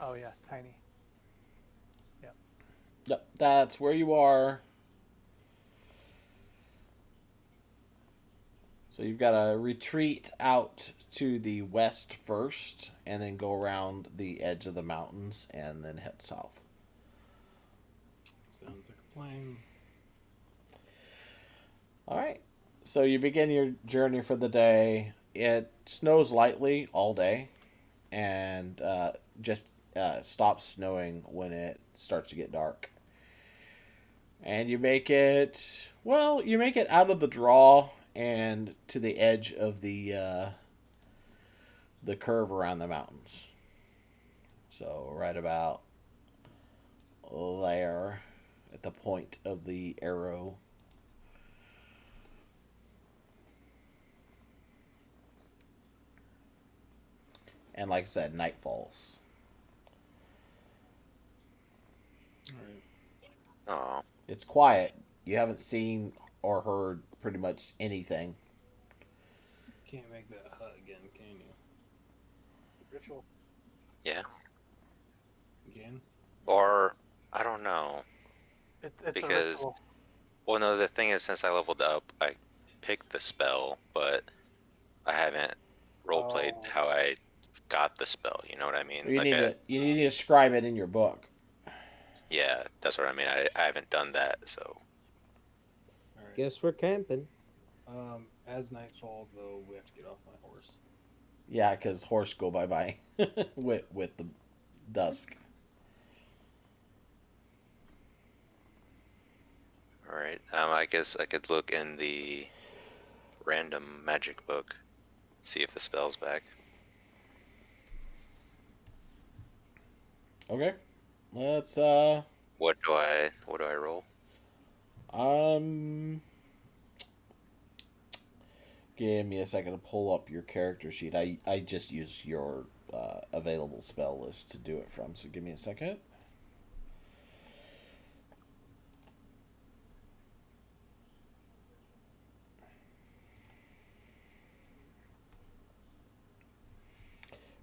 Oh yeah, tiny. Yep, that's where you are. So you've got to retreat out to the west first, and then go around the edge of the mountains, and then head south. Sounds like a plan. All right. So you begin your journey for the day. It snows lightly all day, and just stops snowing when it starts to get dark. And you make it out of the draw and to the edge of the curve around the mountains. So right about there at the point of the arrow. And like I said, night falls. All right. Oh, It's quiet. You haven't seen or heard pretty much anything. Can't make that hut again, can you? Ritual. yeah. Again? Or I don't know, It's because a ritual. well, no. The thing is, since I leveled up, I picked the spell, but I haven't role played Oh. how I got the spell. You know what I mean? You need to describe it in your book. Yeah, that's what I mean. I haven't done that, so All right. Guess we're camping. As night falls, though, we have to get off my horse. Yeah, because horse go bye with the dusk. all right. I guess I could look in the random magic book, see if the spell's back. Okay. Let's What do I roll? give me a second to pull up your character sheet. I just use your available spell list to do it from, so give me a second.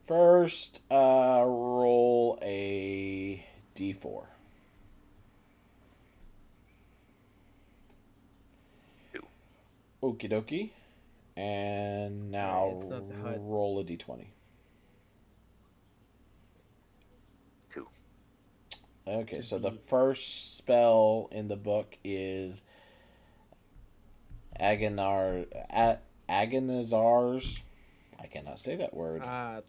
First, roll a d4. Okie dokie. And now Alright, it's not the HUD. roll a d20. 2. Okay, It's a so the D. first spell in the book is Agonizar's. I cannot say that word.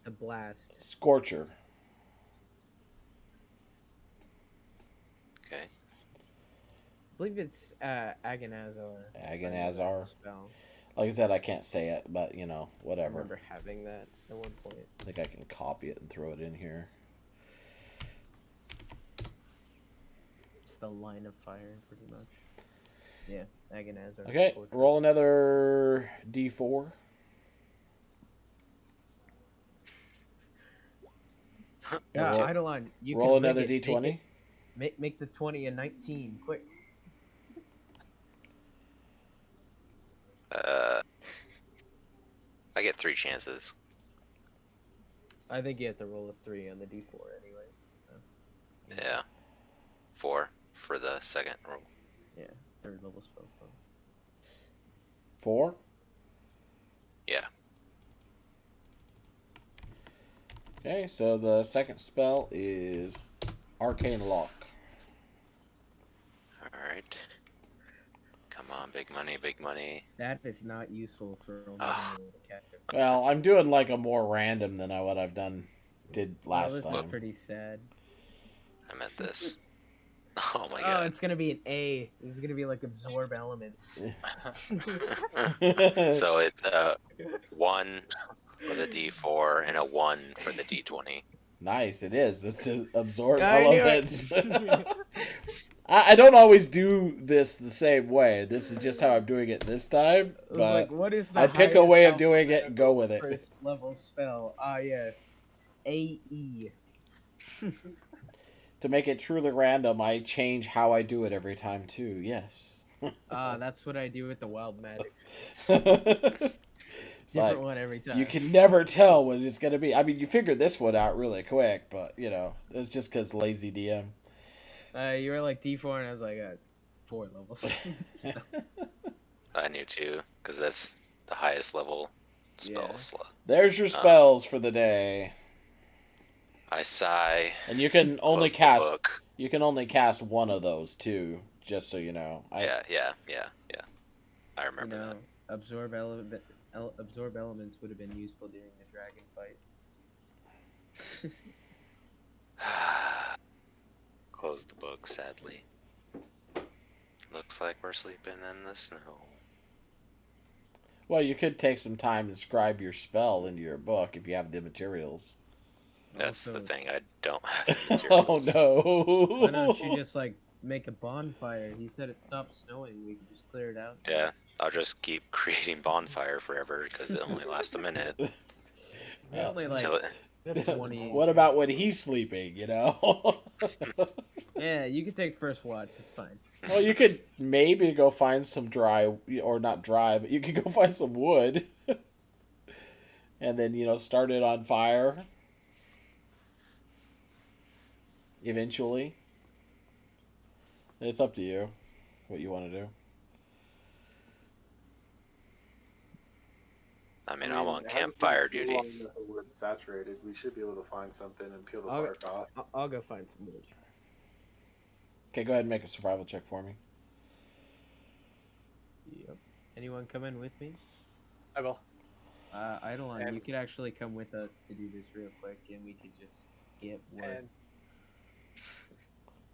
The blast. Scorcher. Okay. I believe it's Agonazar. Agonazar. Spell. Like I said, I can't say it, but I whatever. remember having that at one point. I think I can copy it and throw it in here. It's the line of fire, pretty much. Yeah, Agonazar. Okay, Scorcher. roll another d4. Yeah, roll, Eidolon, you roll can rig another it. d20. Make the 20 a 19, quick. I get 3 chances. I think you have to roll a 3 on the d4 anyways. So. Yeah. 4 for the second roll. Yeah, third level spell slot. 4. Yeah. Okay, so the second spell is Arcane Lock. Alright. Come on, big money, big money. That is not useful for only Ah. being able to cast it. Well, I'm doing like a more random than what I've did last this time. is pretty sad. I meant this. Oh my Oh, god. it's gonna be an A. This is gonna be like absorb elements. So it's 1 for the D4 and a 1 for the D20. Nice, it is. It's an absorb I knew it. elements. I don't always do this the same way. This is just how I'm doing it this time. I was But like, what is the I pick a highest way of alpha doing it and go with it. first level spell? Ah, yes. AE. To make it truly random, I change how I do it every time too. Yes. That's what I do with the wild magic. It's Different like, one every time. you can never tell what it's gonna be. I mean, you figured this one out really quick, but it's just because lazy DM. You were like D4, and I was like, it's 4 levels. I knew too, because that's the highest level spell Yeah. slot. There's your spells for the day, I sigh. and you can only close the cast book. one of those too. Just so you know. Yeah. I remember that. absorb elements would have been useful during the dragon fight. Close the book, sadly. Looks like we're sleeping in the snow. Well, you could take some time and scribe your spell into your book if you have the materials. That's Also- the thing, I don't have the Oh materials. no! Why don't you just make a bonfire? He said it stopped snowing. We could just clear it out. Yeah, I'll just keep creating bonfire forever because it only lasts a minute. It's only like Till it, 20. What about when he's sleeping? Yeah, you can take first watch. It's fine. Well, you could maybe go find some dry, or not dry, but you could go find some wood, and then start it on fire. Eventually, it's up to you what you want to do. I mean, I'm on it hasn't campfire been so duty. long that the wood's saturated. We should be able to find something and peel the I'll- bark off. I'll go find some wood. Okay, go ahead and make a survival check for me. Yep. Anyone come in with me? I will. Eidolon, And- you could actually come with us to do this real quick, and we could just get wood. And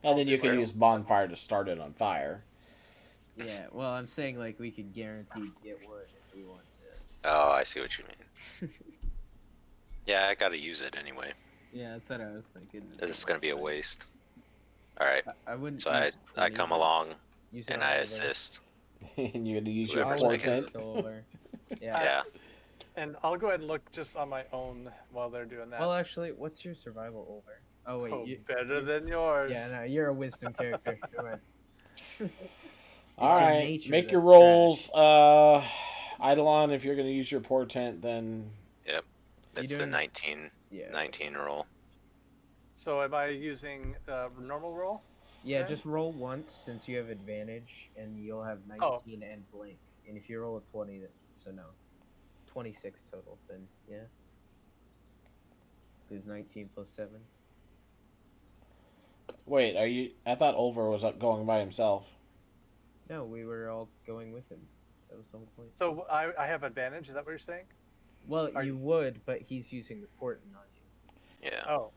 And then you can Where- use bonfire to start it on fire. Yeah, well, I'm saying we could guarantee get wood if we want to. Oh, I see what you mean. Yeah, I gotta use it anyway. Yeah, that's what I was thinking. It's gonna be a waste. Alright, I wouldn't. so I use 20, come but along use it and on I Oliver. assist. And you're gonna use your Whoever's I'll making portent. assist Oliver. Yeah. Yeah. and I'll go ahead and look just on my own while they're doing that. Well, actually, what's your survival over? Oh wait, you, better than yours. yeah, no, you're a wisdom character. Go ahead. All It's your right, nature make your that's rolls. Eidolon, if you're gonna use your portent, then That's the doing- 19 Yeah. 19 roll. So am I using normal roll? Yeah, Okay. just roll once since you have advantage, and you'll have 19 and blank. And if you roll a 20, so no, 26 total. Then yeah, is 19 plus 7. wait, are you? I thought Ulver was up going by himself. No, we were all going with him. That was the whole point. So I have advantage. Is that what you're saying? Well, Are you would, but he's using the portent on you. Yeah. Oh,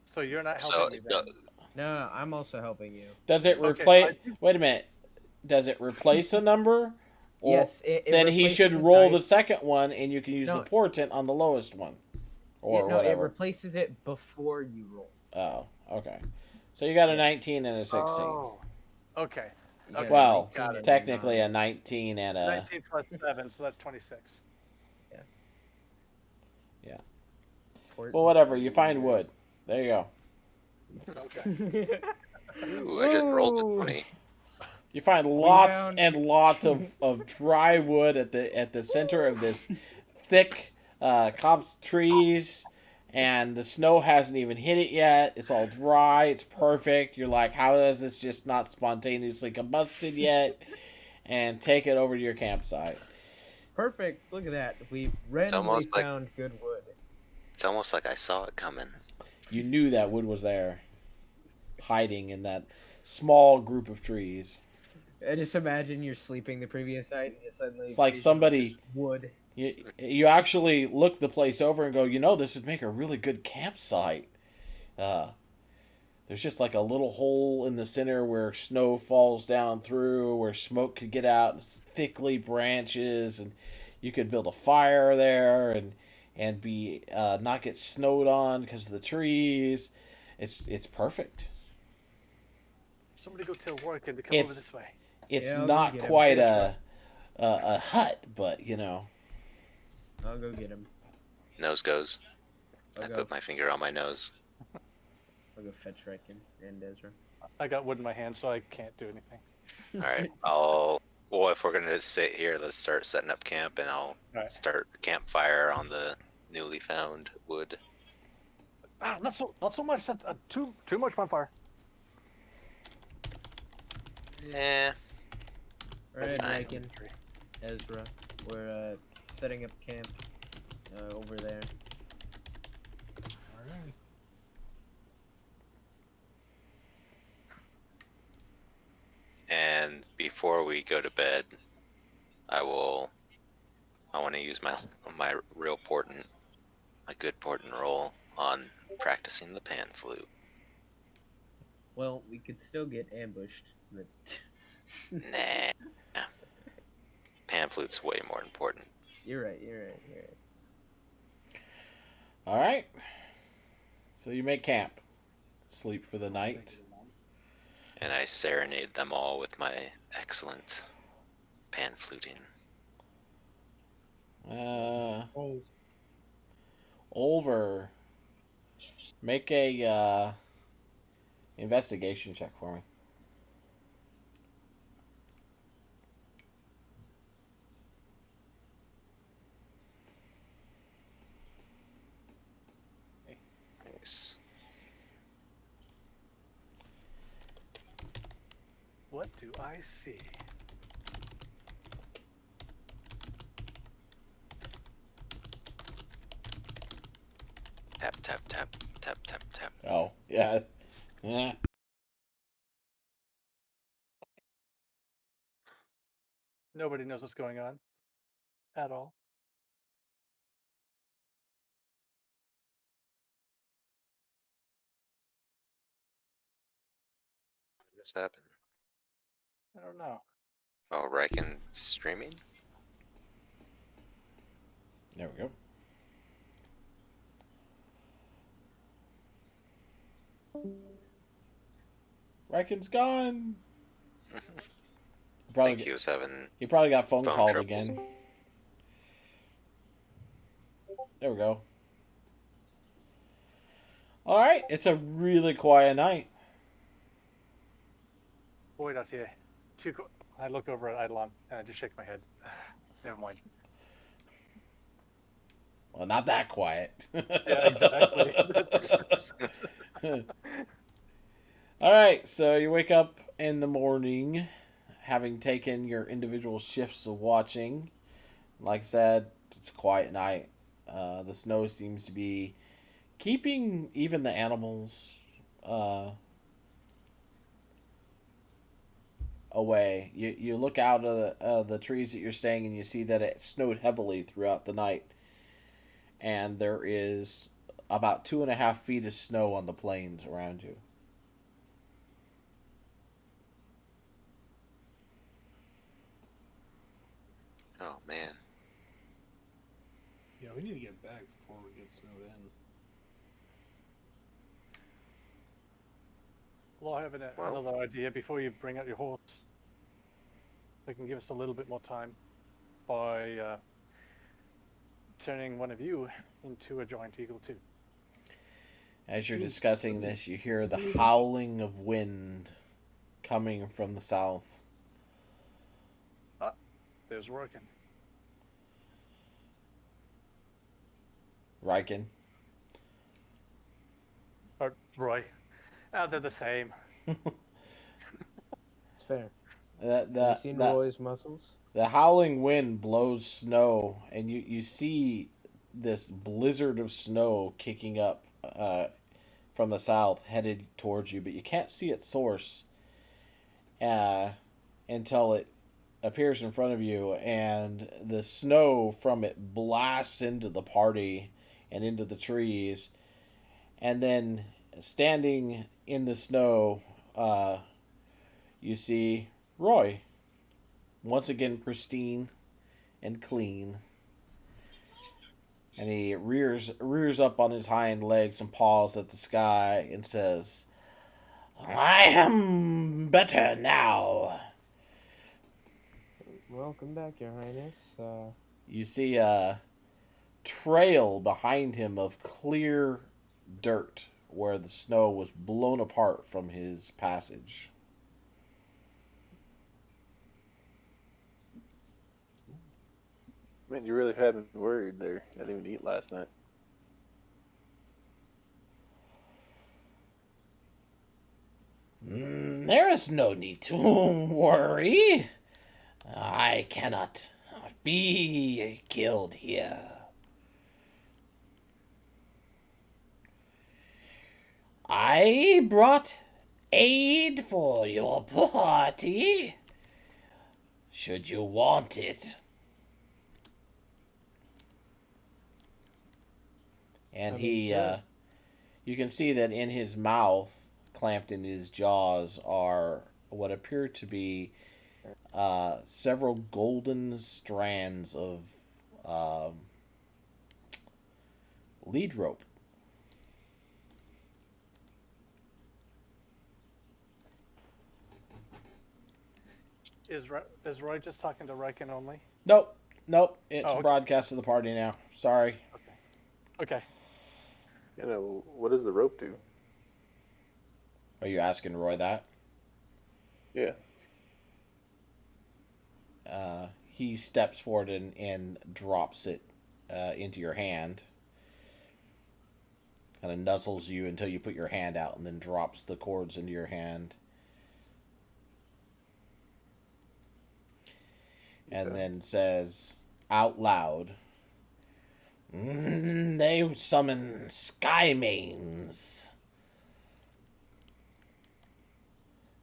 so you're not So, helping me so then? No, I'm also helping you. Does it Okay, so I replace? Wait a minute. Does it replace a number, or Yes, it then he should replaces a roll the dice. second one, and you can use the No, portent on the lowest one, or no, it whatever. replaces it before you roll. Oh, okay. So you got a Yeah. 19 and a 16. Oh, okay. You got a Well, 19 and a technically 9. a 19 and a 19 plus 7, so that's 26. yeah. Portent's Well, whatever. You find weird. wood. There you go. Okay. ooh, I just rolled a Ooh. 20. You find lots found- and lots of dry wood at the center of this thick copse trees, and the snow hasn't even hit it yet. It's all dry. It's perfect. You're like, how has this just not spontaneously combusted yet? And take it over to your campsite. Perfect. Look at that. We randomly almost like- found good wood. It's almost like I saw it coming. You knew that wood was there, hiding in that small group of trees. I just imagine you're sleeping the previous night and you suddenly. It's like vision somebody- this wood. You actually look the place over and go, this would make a really good campsite. There's just like a little hole in the center where snow falls down through, where smoke could get out, and thickly branches, and you could build a fire there and be not get snowed on because of the trees. It's perfect. Somebody go tell Warwick to come over It's this way. it's Yeah, I'll go not get him. quite a hut, but I'll go get him. Nose goes. I I'll go. put my finger on my nose. I'll go fetch Riken and Ezra. I got wood in my hand, so I can't do anything. Alright, well, if we're gonna sit here, let's start setting up camp, and I'll Alright. start campfire on the newly found wood. Ah, not so much. That's too much bonfire. Eh, Alright, Fine. Riken, Ezra, we're setting up camp over there. Alright. and before we go to bed, I want to use my real portent, a good portent roll on practicing the pan flute. Well, we could still get ambushed, but Nah. Pan flute's way more important. you're right. You're right. All right. So you make camp, sleep for the night. And I serenade them all with my excellent pan fluting. Over. Make a investigation check for me. Nice. What do I see? Tap tap tap tap tap tap. Oh, yeah. Yeah. Nobody knows what's going on at all. What just happened? I don't know. Oh, Riken streaming? There we go. Riken's gone. I Probably think he was having. he probably got phone phone called troubles. again. There we go. All right, it's a really quiet night. Boy, that's here. I look over at Eidolon and I just shake my head. Never mind. Well, not that quiet. Yeah, exactly. All right, so you wake up in the morning, having taken your individual shifts of watching. Like I said, it's a quiet night. The snow seems to be keeping even the animals away. You look out of the trees that you're staying and you see that it snowed heavily throughout the night. and there is about 2.5 feet of snow on the plains around you. Oh man. Yeah, we need to get back before we get snowed in. Well, I have Well, another idea before you bring out your horse. They can give us a little bit more time by turning one of you into a giant eagle too. As you're discussing this, you hear the howling of wind coming from the south. Ah, there's Roken. Riken. Or Roy. Ah, they're the same. It's fair. That Have you that seen that Roy's muscles? The howling wind blows snow, and you see this blizzard of snow kicking up from the south, headed towards you, but you can't see its source uh, until it appears in front of you, and the snow from it blasts into the party and into the trees, and then standing in the snow, you see Roy, once again pristine and clean. And he rears up on his hind legs and paws at the sky and says, "I am better now." Welcome back, Your Highness. You see a trail behind him of clear dirt where the snow was blown apart from his passage. man, you really had me worried there. I didn't even eat last night. There is no need to worry. I cannot be killed here. I brought aid for your party, should you want it. And I mean, sure. you can see that in his mouth, clamped in his jaws, are what appear to be several golden strands of lead rope. Is Roy just talking to Riken only? Nope, nope. It's Oh, okay. broadcast to the party now. Sorry. Okay. You know, what does the rope do? Are you asking Roy that? Yeah. He steps forward and drops it into your hand. Kind of nuzzles you until you put your hand out and then drops the cords into your hand. And then says out loud, "They summon sky mains.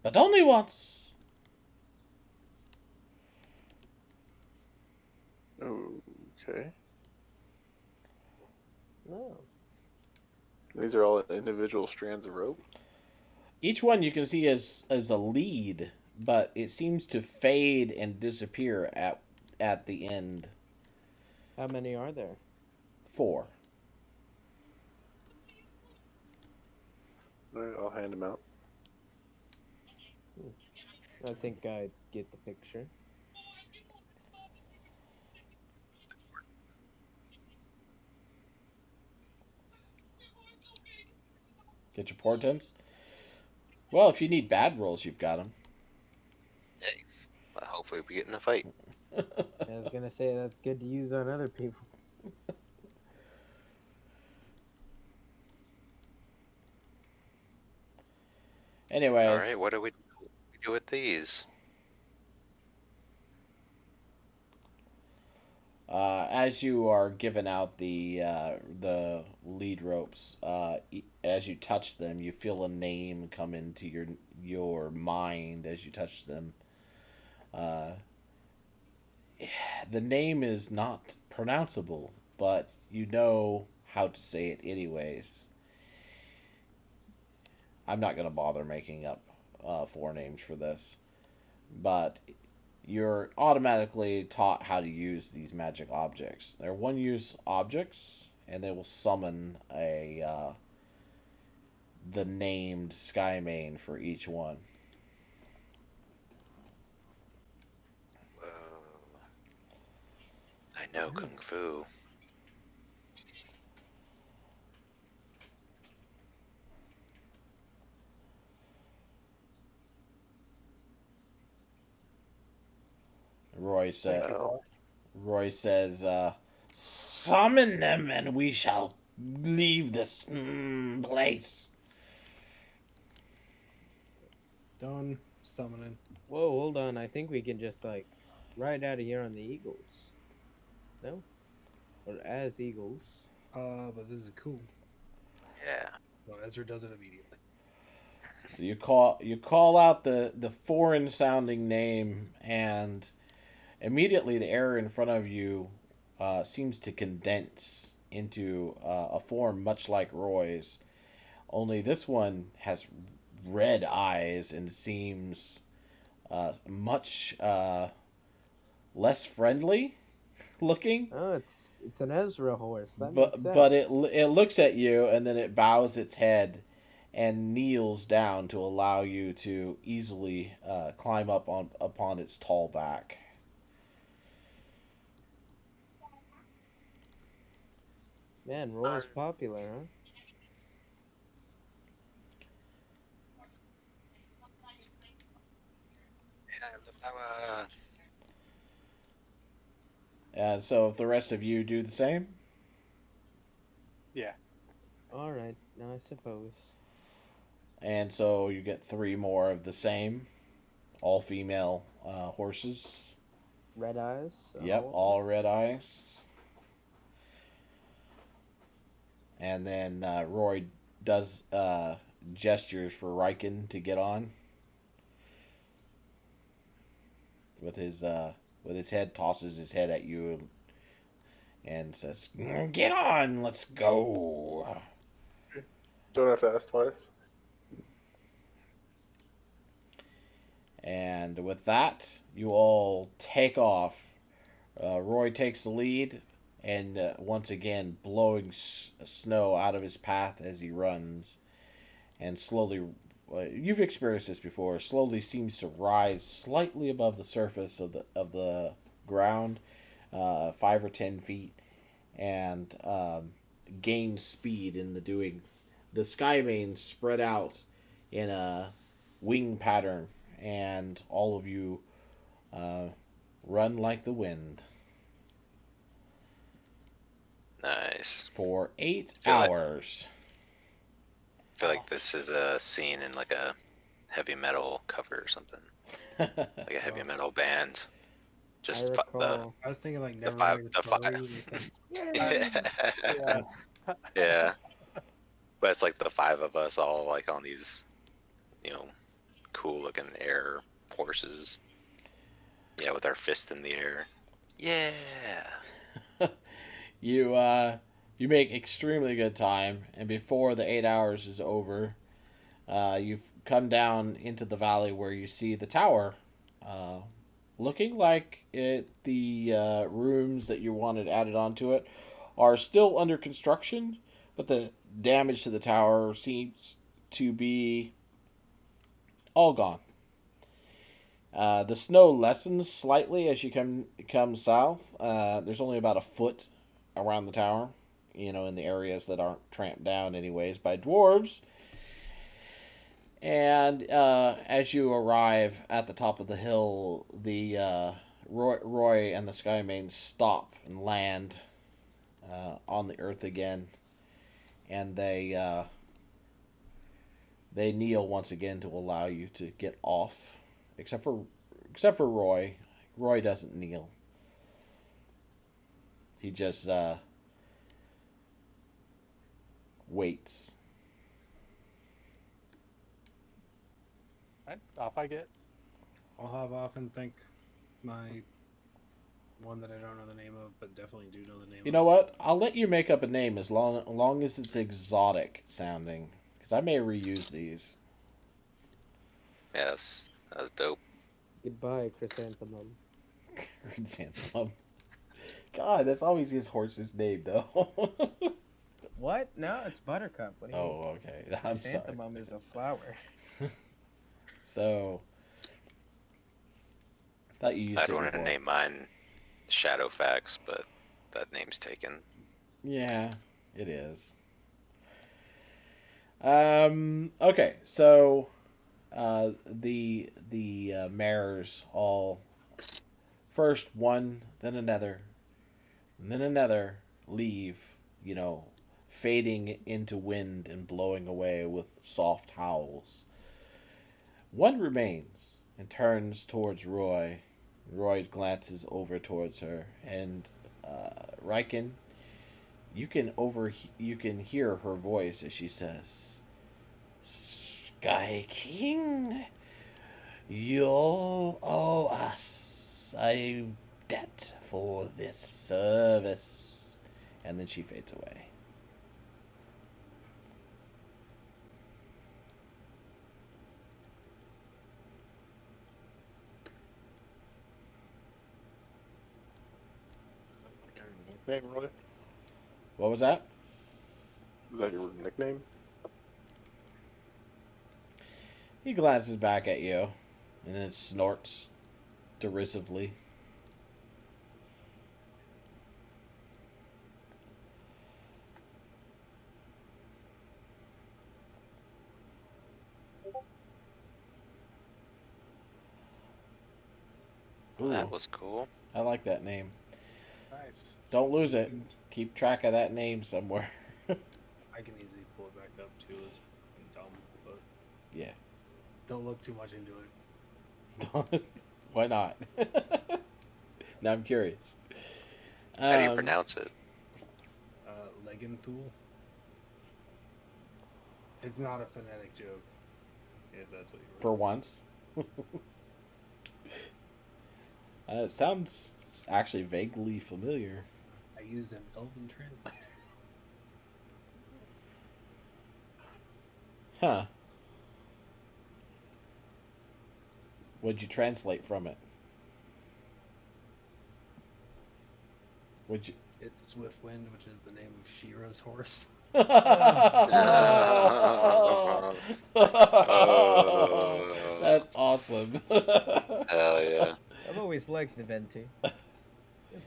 But only once." Okay. No. These are all individual strands of rope. Each one you can see as a lead, but it seems to fade and disappear at the end. How many are there? 4. All right, I'll hand them out. I think I get the picture. Get your portents. Well, if you need bad rolls, you've got them. Hey, well, hopefully we get in a fight. I was gonna say that's good to use on other people. Anyways, All right, what do we do with these? as you are giving out the lead ropes, as you touch them, you feel a name come into your mind as you touch them. The name is not pronounceable but you know how to say it anyways. I'm not going to bother making up four names for this, but you're automatically taught how to use these magic objects. They're one use objects, and they will summon the named Skymane for each one. Whoa. I know Kung Fu. Roy said. Thank you, Well, Roy. Roy says, "Summon them, and we shall leave this place." Done summoning. Whoa, hold on. I think we can just like ride out of here on the Eagles. No? Or as Eagles. But this is cool. yeah. So Ezra does it immediately. So you call out the foreign sounding name, and immediately the air in front of you seems to condense into a form much like Roy's. Only this one has red eyes and seems much less friendly looking. Oh, it's an Ezra horse. That But makes sense. but it looks at you, and then it bows its head and kneels down to allow you to easily climb up upon its tall back. Man, Roy's popular, huh? Have the power. And so if the rest of you do the same, Yeah. Alright, now I suppose. and so you get three more of the same, all female horses. Red eyes? Yep, all red eyes. And then Roy does gestures for Riken to get on with his head, tosses his head at you, and says, "Get on, let's go." Don't have to ask twice. And with that, you all take off. Roy takes the lead, and once again, blowing snow out of his path as he runs, and slowly, you've experienced this before, slowly seems to rise slightly above the surface of the ground, 5 or 10 feet, and gain speed in the doing. The Skymanes spread out in a wing pattern, and all of you run like the wind Nice. for 8 Feel like- hours. I feel like this is a scene in like a heavy metal cover or something. Like a heavy metal band. Just I recall. I was thinking like the never five- Ending the five- Story, just like, yeah. Yeah. But it's like the five of us all like on these, cool looking air horses. Yeah, with our fist in the air. Yeah. You make extremely good time, and before the 8 hours is over, you've come down into the valley where you see the tower, looking like the rooms that you wanted added onto it are still under construction, but the damage to the tower seems to be all gone. The snow lessens slightly as you come south. There's only about a foot around the tower, in the areas that aren't tramped down anyways by dwarves. And as you arrive at the top of the hill, the Roy and the Skymane stop and land on the earth again, and they kneel once again to allow you to get off, except for Roy. Roy doesn't kneel. He just waits. Right, off I get. I'll have off and thank my One that I don't know the name of, but definitely do know the name You of. know what? I'll let you make up a name as long as it's exotic sounding, because I may reuse these. Yes, that's dope. Goodbye, chrysanthemum. Chrysanthemum. God, that's always his horse's name, though. What? No, it's Buttercup. What do you mean? Oh, okay. I'm sorry. Chrysanthemum is a flower. So, thought you used I'd it want to before. name mine Shadowfax, but that name's taken. Yeah, it is. Okay, so the mares all first one, then another, and then another leave. You know, fading into wind and blowing away with soft howls. One remains and turns towards Roy. Roy glances over towards her, and Riken, you can hear her voice as she says, "Sky King, you owe us a debt for this service," and then she fades away. Nickname, Roy? What was that? Is that your nickname? He glances back at you, and then snorts derisively. Well, that Ooh, was cool. I like that name. Nice. Don't lose it. Keep track of that name somewhere. I can easily pull it back up too. It's fucking dumb, but Yeah. don't look too much into it. Why not? Now I'm curious. How do you pronounce it? Legenthul. It's not a phonetic joke. If that's what you For once. It sounds actually vaguely familiar. I use an Elven translator. Huh. What'd you translate from it? Would you? It's Swiftwind, which is the name of Shira's horse. That's awesome. Hell yeah. I've always liked the Venti. They're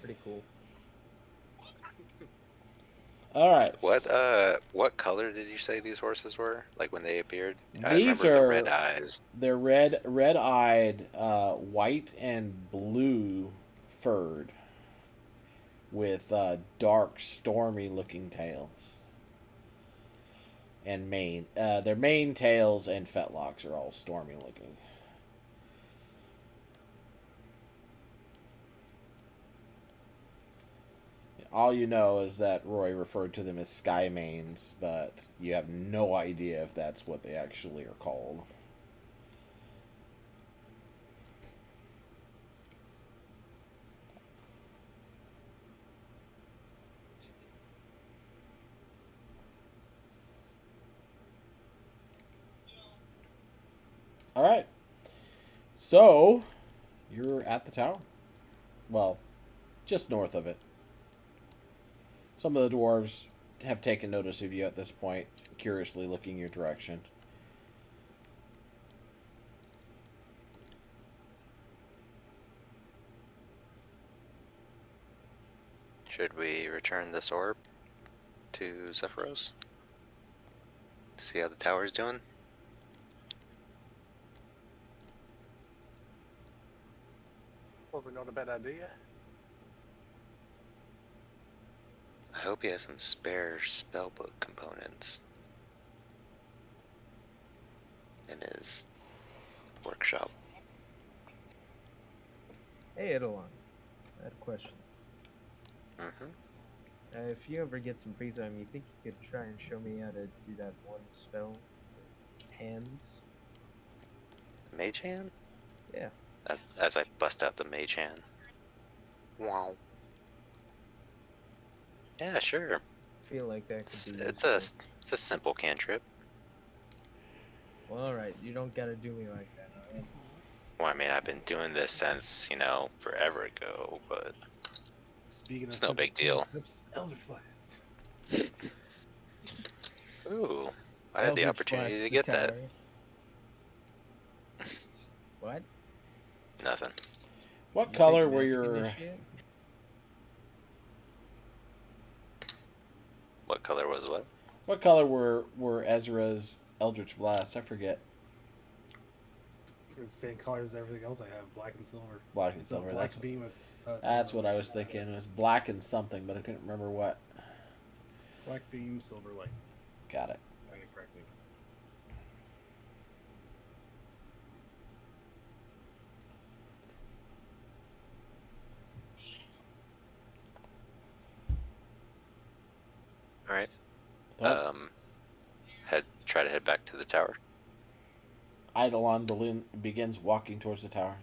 pretty cool. All right. What color did you say these horses were? Like when they appeared? I These remember the are red eyes. they're red-eyed, white and blue furred, with dark, stormy-looking tails and mane. Their mane, tails, and fetlocks are all stormy-looking. All you know is that Roy referred to them as sky manes, but you have no idea if that's what they actually are called. All right. So, you're at the tower. Well, just north of it. Some of the dwarves have taken notice of you at this point, curiously looking your direction. Should we return this orb to Zephyros? See how the tower's doing? Probably not a bad idea. I hope he has some spare spellbook components in his workshop. Hey, Edelon. I had a question. Mm-hmm. If you ever get some free time, you think you could try and show me how to do that one spell? Hands? Mage hand? Yeah. As I bust out the mage hand. Wow. Yeah, sure. I feel like that It's, could be it's useful. a simple cantrip. Well, alright, you don't gotta do me like that, alright? Well, I mean, I've been doing this since, forever ago, but Speaking of it's no simple big deal. cantrips, Elder Flats. Ooh, I had the Eldritch opportunity Blast to the get that. tower. What? Nothing. What You take color were magic your initiate? What color was what? What color were Ezra's Eldritch Blasts? I forget. It's the same colors as everything else I have, black and silver. Black and It's silver. a black beam with. That's silver what I light. was thinking. It was black and something, but I couldn't remember what. Black beam, silver light. Got it. I think correctly. All right. But Try to head back to the tower. Eidolon begins walking towards the tower.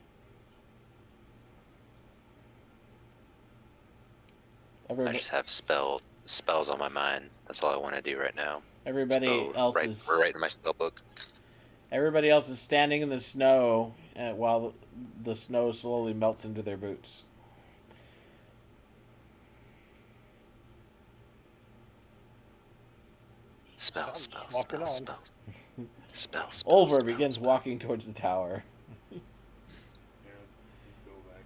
I just have spells on my mind. That's all I want to do right now. Everybody else we're is right in my spell book. Everybody else is standing in the snow while the snow slowly melts into their boots. Spells. Walking on. Spells. Olver begins walking towards the tower. Yeah, let's go back.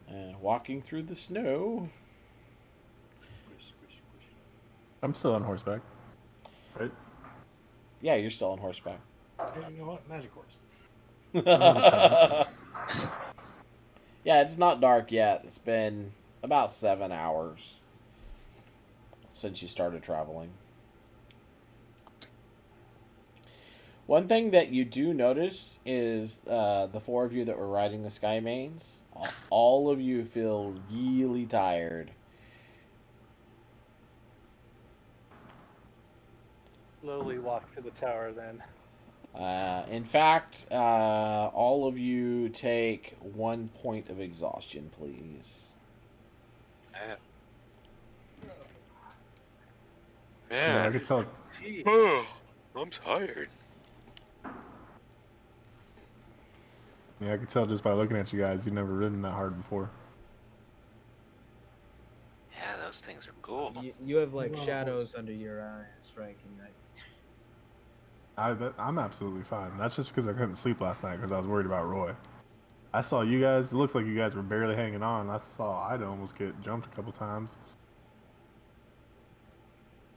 And walking through the snow. Squish, squish, squish. I'm still on horseback. Right? Yeah, you're still on horseback. Hey, you know what? Magic horse. Yeah, it's not dark yet. It's been about 7 hours since you started traveling. One thing that you do notice is the 4 of you that were riding the Sky Mains, all of you feel really tired. Slowly walk to the tower then. In fact, all of you take 1 point of exhaustion, please. Yeah, I Yeah. could tell. I'm tired. Yeah, I could tell just by looking at you guys. You've never ridden that hard before. Yeah, those things are cool. You have like shadows under your eyes, Frank, and I'm absolutely fine. That's just because I couldn't sleep last night because I was worried about Roy. I saw you guys. It looks like you guys were barely hanging on. I saw Ida almost get jumped a couple times.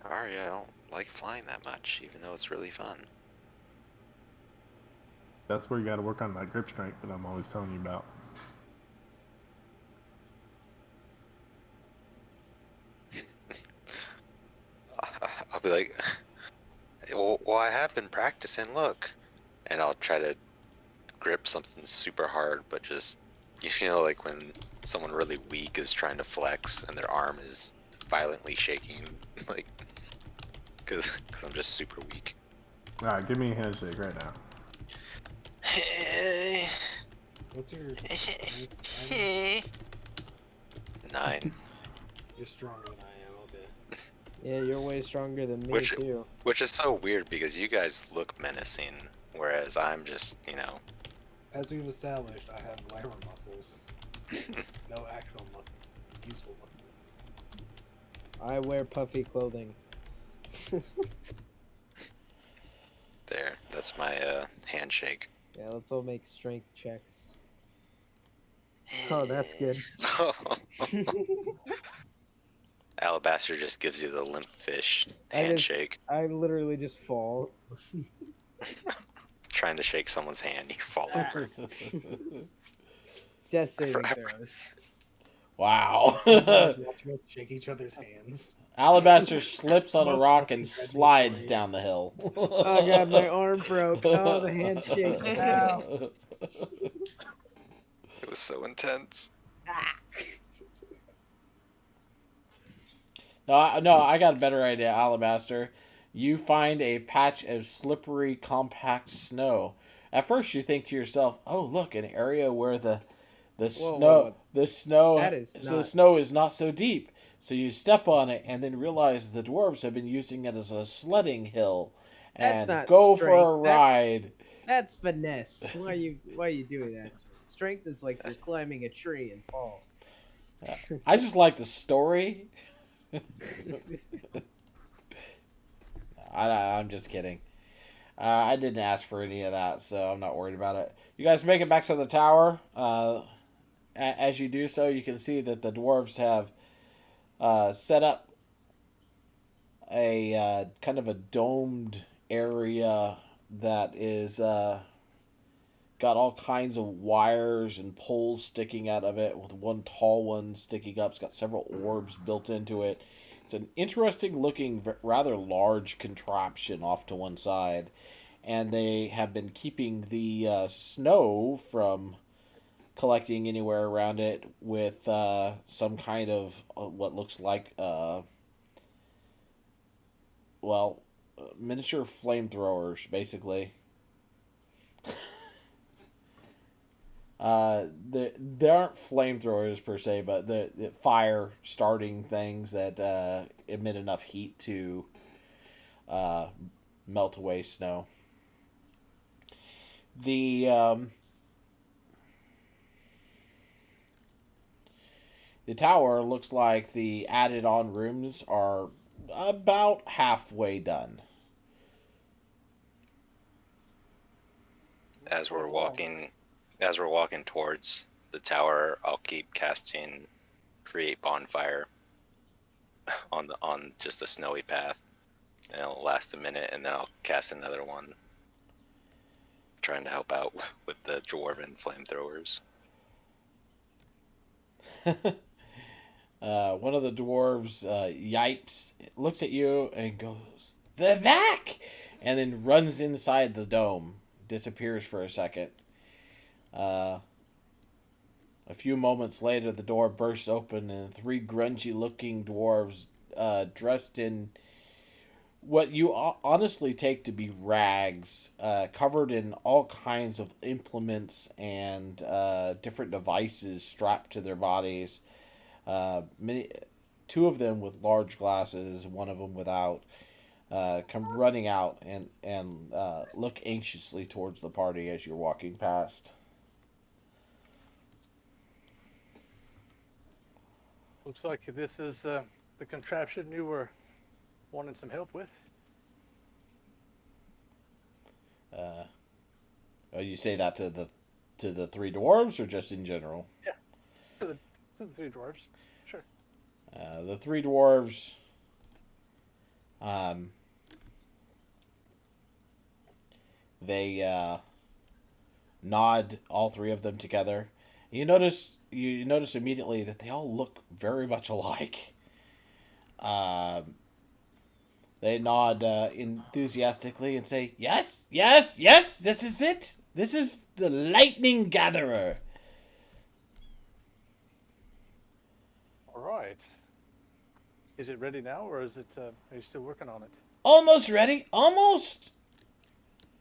Sorry, I don't like flying that much, even though it's really fun. That's where you got to work on that grip strength that I'm always telling you about. I'll be like, well, I have been practicing, look. And I'll try to grip something super hard, but just, like when someone really weak is trying to flex and their arm is violently shaking, like, because I'm just super weak. All right, give me a handshake right now. What's your. 9. You're stronger than I am, okay. Yeah, you're way stronger than me Which- too. Which is so weird because you guys look menacing, whereas I'm just, As we've established, I have glamour muscles. No actual muscles. Useful muscles. I wear puffy clothing. there. That's my handshake. Yeah, let's all make strength checks. Oh, that's good. Alabaster just gives you the limp fish I just- handshake. I literally just fall. Trying to shake someone's hand, you fall over. Death saving Forever. throws. Wow. Shake each other's hands. Alabaster slips on a rock and slides down the hill. Oh god, my arm broke. Oh, the handshake. Ow. It was so intense. No, I got a better idea, Alabaster. You find a patch of slippery, compact snow. At first, you think to yourself, "Oh, look, an area where the The Whoa, snow, whoa. the snow, That is so the not- snow is not so deep. So you step on it and then realize the dwarves have been using it as a sledding hill, That's and not go for strength. a ride. That's finesse. Why are you doing that? Strength is like you're climbing a tree and fall. I just like the story. I'm just kidding. I didn't ask for any of that, so I'm not worried about it. You guys make it back to the tower. As you do so, you can see that the dwarves have set up a kind of a domed area that is got all kinds of wires and poles sticking out of it, with one tall one sticking up. It's got several orbs built into it. It's an interesting looking, rather large contraption off to one side. And they have been keeping the snow from collecting anywhere around it with some kind of what looks like, miniature flamethrowers, basically. They aren't flamethrowers per se, but the fire starting things that emit enough heat to melt away snow. The tower looks like the added on rooms are about halfway done. As we're walking towards the tower, I'll keep casting create bonfire on just a snowy path, and it'll last a minute, and then I'll cast another one, trying to help out with the dwarven flamethrowers. One of the dwarves yipes, looks at you and goes, "They're back!" and then runs inside the dome, disappears for a second. A few moments later, the door bursts open and three grungy-looking dwarves dressed in what you honestly take to be rags, covered in all kinds of implements and different devices strapped to their bodies. Two of them with large glasses, one of them without, come running out and look anxiously towards the party as you're walking past. Looks like this is the contraption you were wanting some help with. You say that to the three dwarves or just in general? Yeah, to the three dwarves. Sure. The three dwarves they nod, all three of them together. You notice immediately that they all look very much alike. They nod enthusiastically and say, "Yes, yes, yes, this is it. This is the Lightning Gatherer." All right. Is it ready now, or is it? Are you still working on it? Almost ready. Almost.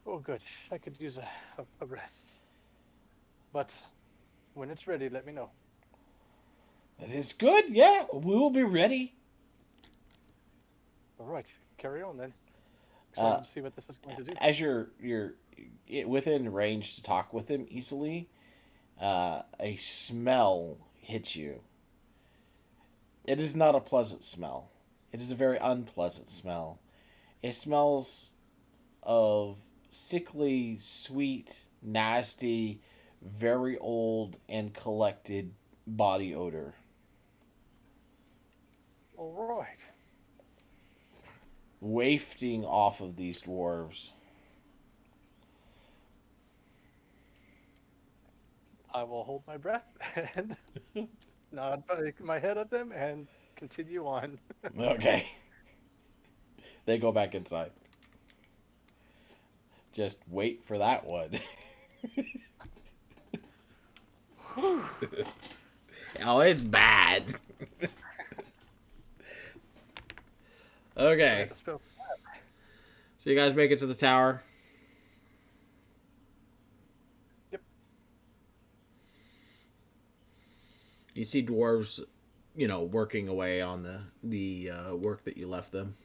Oh, good. I could use a rest. But when it's ready, let me know. This is good. Yeah, we will be ready. All right. Carry on then. Excited to see what this is going to do. As you're within range to talk with him easily, a smell hits you. It is not a pleasant smell. It is a very unpleasant smell. It smells of sickly, sweet, nasty, very old and collected body odor. All right. Wafting off of these dwarves. I will hold my breath and nod my head at them and continue on. Okay. They go back inside. Just wait for that one. Oh, it's bad. Okay. So you guys make it to the tower. Yep. You see dwarves, working away on the work that you left them.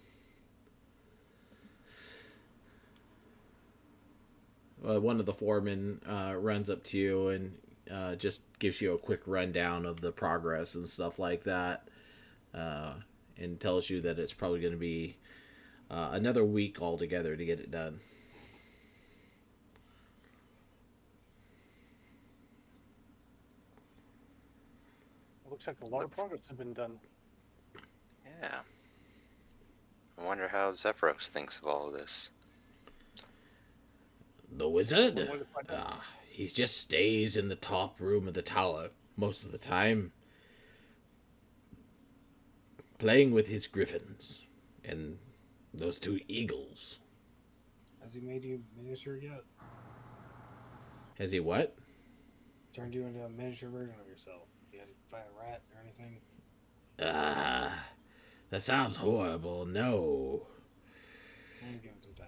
One of the foremen runs up to you and just gives you a quick rundown of the progress and stuff like that, and tells you that it's probably going to be another week altogether to get it done. It looks like a lot of progress has been done. Yeah. I wonder how Zephyros thinks of all of this. The wizard? He just stays in the top room of the tower most of the time, playing with his griffins and those 2 eagles. Has he made you miniature yet? Has he what? Turned you into a miniature version of yourself? You had to fight a rat or anything? That sounds horrible. No. I'm give it some time.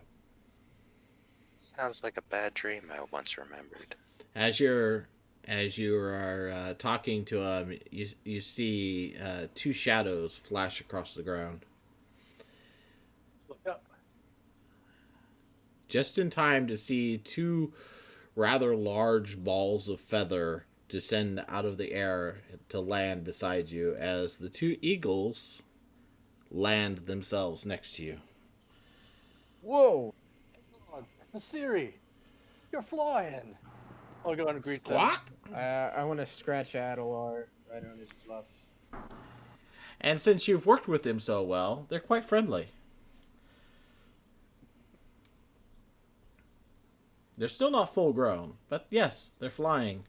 Sounds like a bad dream I once remembered. As you are talking to him, you see 2 shadows flash across the ground. Look up. Just in time to see 2 rather large balls of feather descend out of the air to land beside you as the 2 eagles land themselves next to you. Whoa! Siri, you're flying. I'll go and greet them. Squawk! I want to scratch Adelar right on his fluff. And since you've worked with them so well, they're quite friendly. They're still not full grown, but yes, they're flying.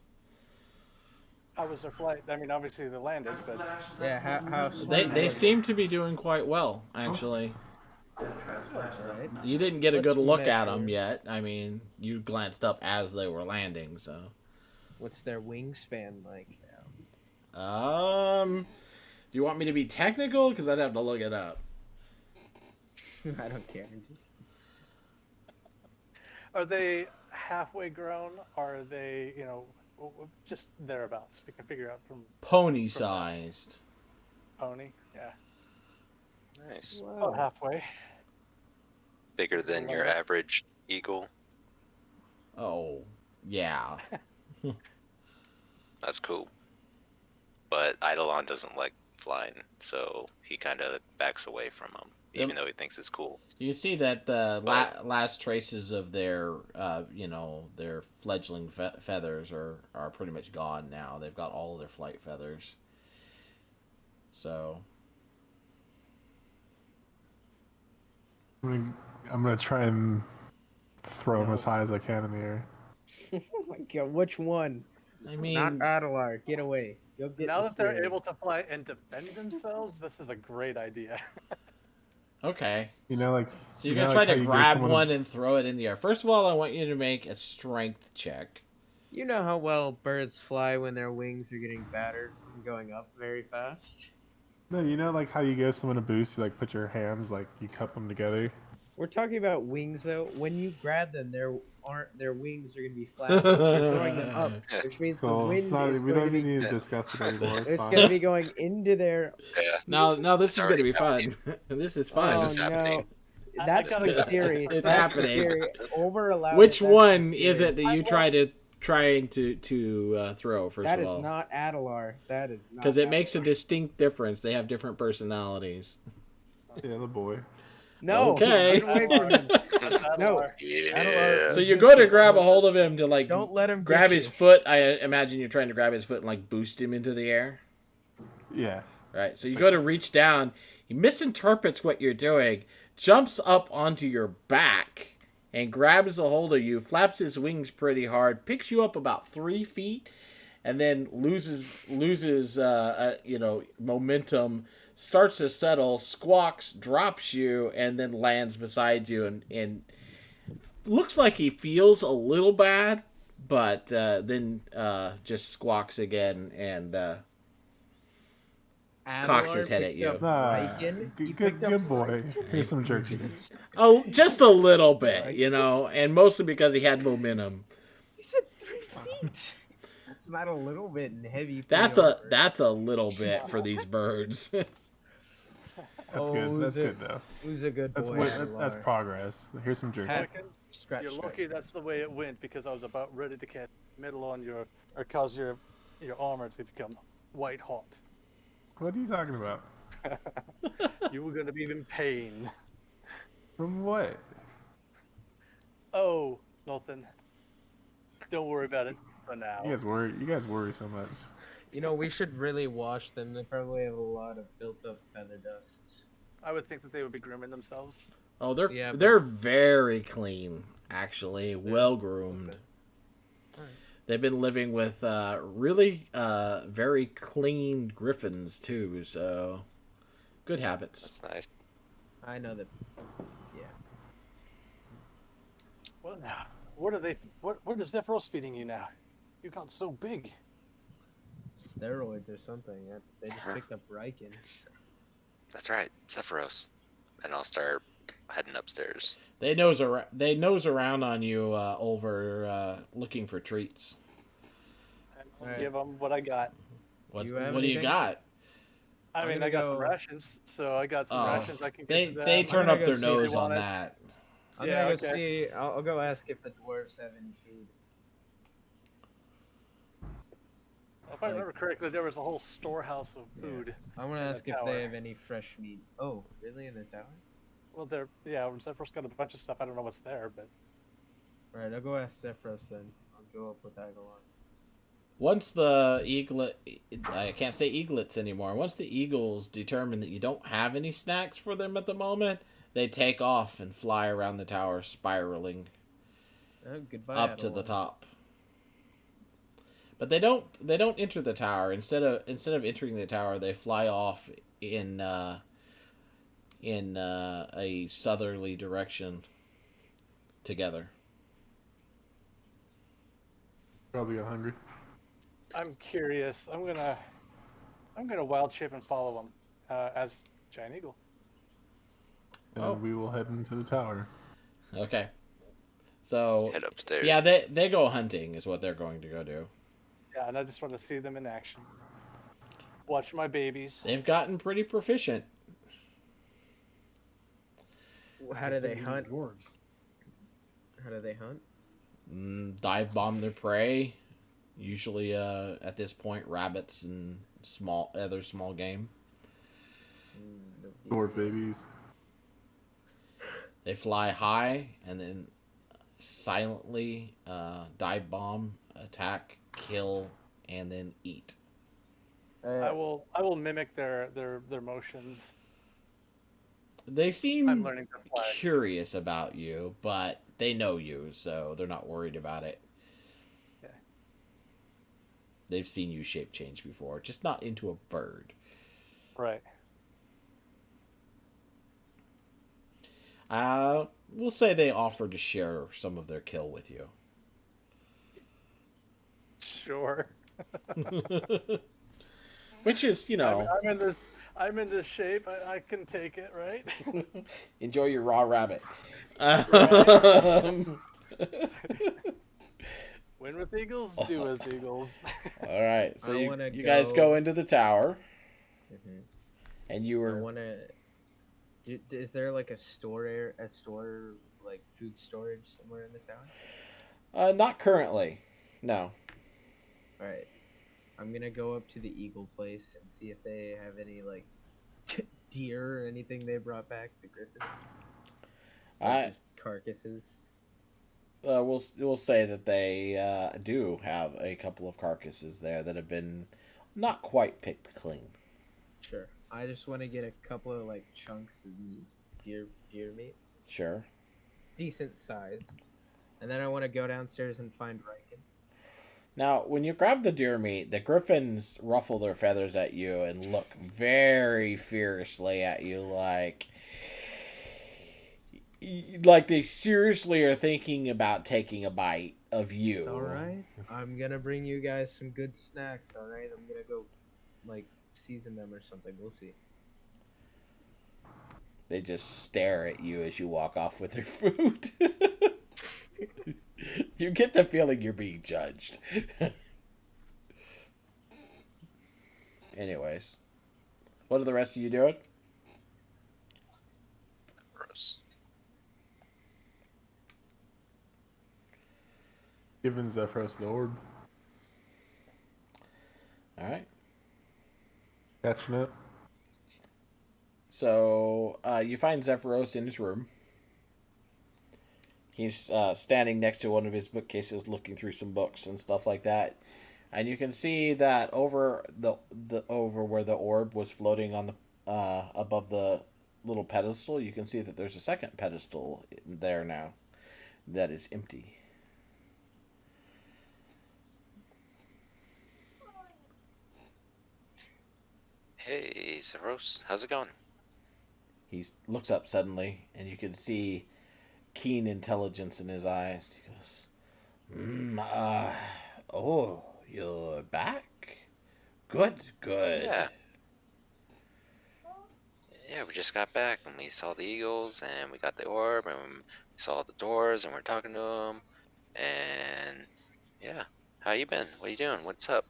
How was their flight? I mean, obviously they landed, but Yeah, how They seem to be doing quite well, actually. Right. You didn't get a Let's good look at measure. them yet. I mean, you glanced up as they were landing, so. What's their wingspan like? Do you want me to be technical? Because I'd have to look it up. I don't care. Just are they halfway grown? Are they, just thereabouts? We can figure out from Pony-sized. pony. Yeah, Nice. about halfway. Bigger than your average eagle. Oh, yeah. That's cool. But Eidolon doesn't like flying, so he kind of backs away from him, even though he thinks it's cool. You see that the last traces of their, their fledgling feathers are pretty much gone now. They've got all of their flight feathers. So. I'm gonna try and throw him as high as I can in the air. oh my god, which one? I mean, Not Adelar. Get away. Go get Now the that they're Siri. able to fly and defend themselves, this is a great idea. okay. Like. So you're going to try to grab one and throw it in the air. First of all, I want you to make a strength check. You know how well birds fly when their wings are getting battered from going up very fast? No, like how you give someone a boost, you put your hands, you cup them together. We're talking about wings though. When you grab them, their wings are going to be flat. You're throwing them up, which means the wind is we going don't to be... need to discuss it anymore. It's going to be going into their... Yeah. No, this is going to be fun. This is fun. This is happening. No. That's I the gotta- Siri. It's That's the happening. Siri. Over allowed. Which That's one the is Siri. it that you trying to throw, first That of is all? not Adelar. That is not. Because it makes a Adelar. distinct difference. They have different personalities. Yeah, the boy. No. Okay. Get away from him. No. Yeah. So you go to grab a hold of him to Don't let him grab get his you. foot. I imagine you're trying to grab his foot and boost him into the air. Yeah. Right. So you go to reach down. He misinterprets what you're doing, jumps up onto your back, and grabs a hold of you. Flaps his wings pretty hard. Picks you up about 3 feet, and then loses momentum. Starts to settle, squawks, drops you, and then lands beside you, and looks like he feels a little bad, but then just squawks again and cocks his head at you. Good boy. Here's some jerky. Oh, just a little bit, and mostly because he had momentum. He said 3 feet. That's not a little bit heavy. That's a little bit for these birds. That's good. That's good though. Who's a good That's boy? that's progress. Here's some jerky. Pat, Reckon scratch, you're scratch, lucky that's the way it went because I was about ready to catch metal on your, or cause your armor to become white hot. What are you talking about? You were gonna be in pain. From what? Oh, nothing. Don't worry about it for now. You guys worry so much. You know, we should really wash them. They probably have a lot of built-up feather dust. I would think that they would be grooming themselves. Oh, they're Yeah, but- they're very clean, actually, well groomed. Okay. Alright. They've been living with really very clean griffins too, so good habits. That's nice. I know that. Yeah. Well, now, what are they? What is Zephyros feeding you now? You got so big. Steroids or something. They just picked up Riken. That's right, Zephyros. And I'll start heading upstairs. They nose around on you over looking for treats. And I'll Alright. give them what I got. What Do you have do you anything? got? I I'm mean, gonna I got some go- rations, so I got some Oh, rations I can They give to them. they I'm turn gonna up go their see if they nose on want it. that. I'm Yeah, gonna go okay. see. I'll go ask if the dwarves have any food. If I remember correctly, there was a whole storehouse of Yeah. food. I'm gonna In the ask if tower. they have any fresh meat. Oh, really? In the tower? Well, Zephyros got a bunch of stuff. I don't know what's there, but Alright, I'll go ask Zephyros then. I'll go up with Agalon. Once the eaglet, I can't say eaglets anymore. Once the eagles determine that you don't have any snacks for them at the moment, they take off and fly around the tower, spiraling Oh, goodbye. up to the Adelon. top. But they don't enter the tower. Instead of entering the tower, they fly off in a southerly direction together. Probably got hungry. I'm curious. I'm gonna wild shape and follow them as Giant Eagle. And Oh. we will head into the tower. Okay. So Head upstairs. yeah, they go hunting is what they're going to go do. Yeah, and I just want to see them in action. Watch my babies. They've gotten pretty proficient. How do they hunt? Dwarves. How do they hunt? Dive bomb their prey. Usually, at this point, rabbits and other small game. Dwarf babies. They fly high and then silently dive bomb, attack, kill, and then eat. I will mimic their motions. They I'm seem learning to fly. curious about you, but they know you, so they're not worried about it. Okay. They've seen you shape change before, just not into a bird. Right. We'll say they offer to share some of their kill with you. Sure. Which is, I'm in this shape. I can take it, right? enjoy your raw rabbit. Win with eagles, do as eagles. All right, so I you wanna guys go- go into the tower, Mhm. and you I were wanna. Is there like a store like food storage somewhere in the tower? not currently. No. All right. I'm gonna go up to the eagle place and see if they have any like deer or anything they brought back. The griffins. Or I just carcasses. we'll say that they do have a couple of carcasses there that have been not quite picked clean. Sure. I just want to get a couple of like chunks of meat, deer meat. Sure. It's decent sized. And then I want to go downstairs and find Riken. Now, when you grab the deer meat, the griffins ruffle their feathers at you and look very fiercely at you, like they seriously are thinking about taking a bite of you. It's all right. I'm gonna bring you guys some good snacks. All right. I'm gonna go, like, season them or something. We'll see. They just stare at you as you walk off with their food. You get the feeling you're being judged. Anyways, what are the rest of you doing? Gross. Giving Zephyros the orb. All right. Catching up. So you find Zephyros in his room. He's standing next to one of his bookcases, looking through some books and stuff like that. And you can see that over over where the orb was floating on the above the little pedestal, you can see that there's a second pedestal there now that is empty. Hey, Zeros, how's it going? He looks up suddenly, and you can see keen intelligence in his eyes. He goes, "Oh, you're back? Good, good." Yeah. Yeah, we just got back and we saw the eagles and we got the orb and we saw the doors and we're talking to them. And yeah, how you been? What you doing? What's up?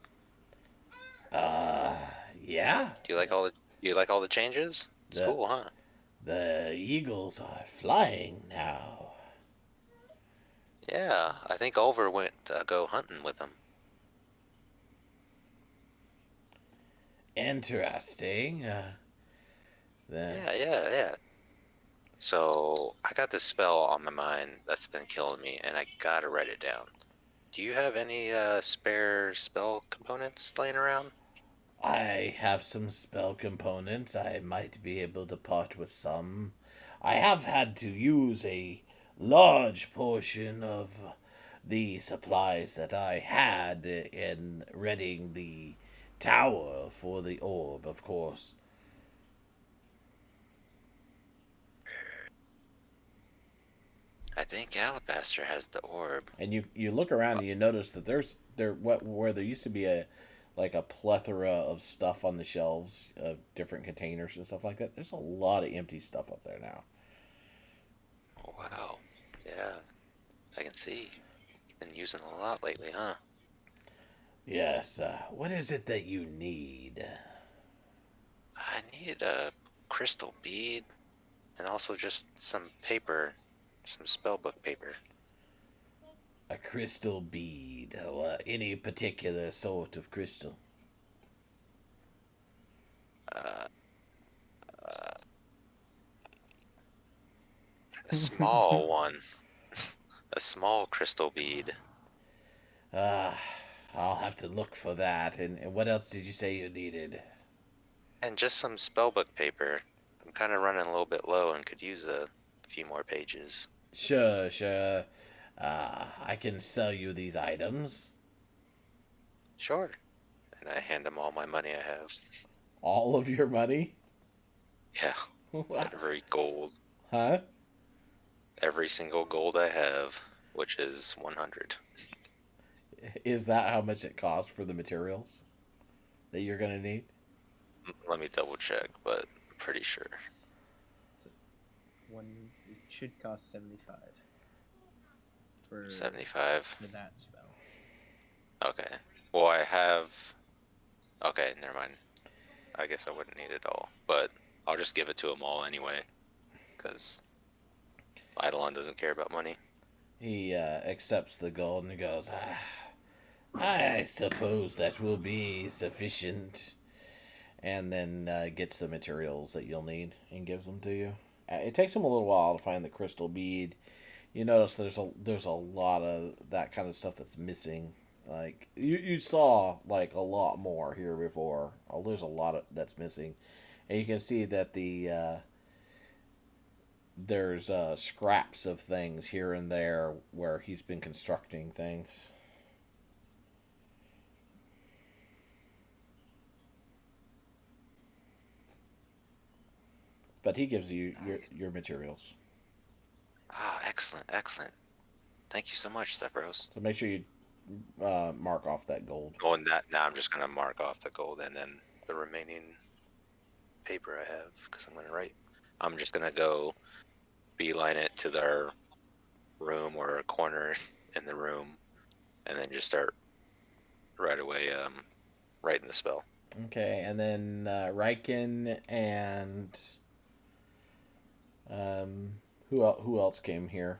Yeah. Do you like all the changes? It's The cool, huh? the eagles are flying now. Yeah, I think Over went go hunting with them. Interesting. Yeah. So I got this spell on my mind that's been killing me, and I gotta write it down. Do you have any spare spell components laying around? I have some spell components. I might be able to part with some. I have had to use a large portion of the supplies that I had in readying the tower for the orb, of course. I think Alabaster has the orb. And you look around and you notice that where there used to be a plethora of stuff on the shelves of different containers and stuff like that. There's a lot of empty stuff up there now. Oh, wow. Yeah, I can see. You've been using a lot lately, huh? Yes. What is it that you need? I need a crystal bead and also just some paper, some spellbook paper. A crystal bead. Any particular sort of crystal? Uh, a small one. A small crystal bead. I'll have to look for that. And what else did you say you needed? And just some spellbook paper. I'm kind of running a little bit low and could use a few more pages. Sure, sure. I can sell you these items. Sure. And I hand him all my money I have. All of your money? Yeah, every gold. Huh? Every single gold I have, which is 100. Is that how much it costs for the materials that you're gonna need? Let me double check, but I'm pretty sure. One it should cost 75 for 75. for that spell. Okay. Well, I have. Okay, never mind. I guess I wouldn't need it all, but I'll just give it to them all anyway, because Eidolon doesn't care about money. He accepts the gold and he goes, I suppose that will be sufficient. And then gets the materials that you'll need and gives them to you. It takes him a little while to find the crystal bead. You notice there's a lot of that kind of stuff that's missing. Like you saw like a lot more here before. Oh, there's a lot of that's missing, and you can see that there's scraps of things here and there where he's been constructing things. But he gives you your materials. Ah, excellent. Thank you so much, Zephyros. So make sure you mark off that gold. Oh, and that now I'm just gonna mark off the gold and then the remaining paper I have, because I'm gonna write. I'm just gonna go beeline it to their room or a corner in the room, and then just start right away writing the spell. Okay, and then Riken and who else came here?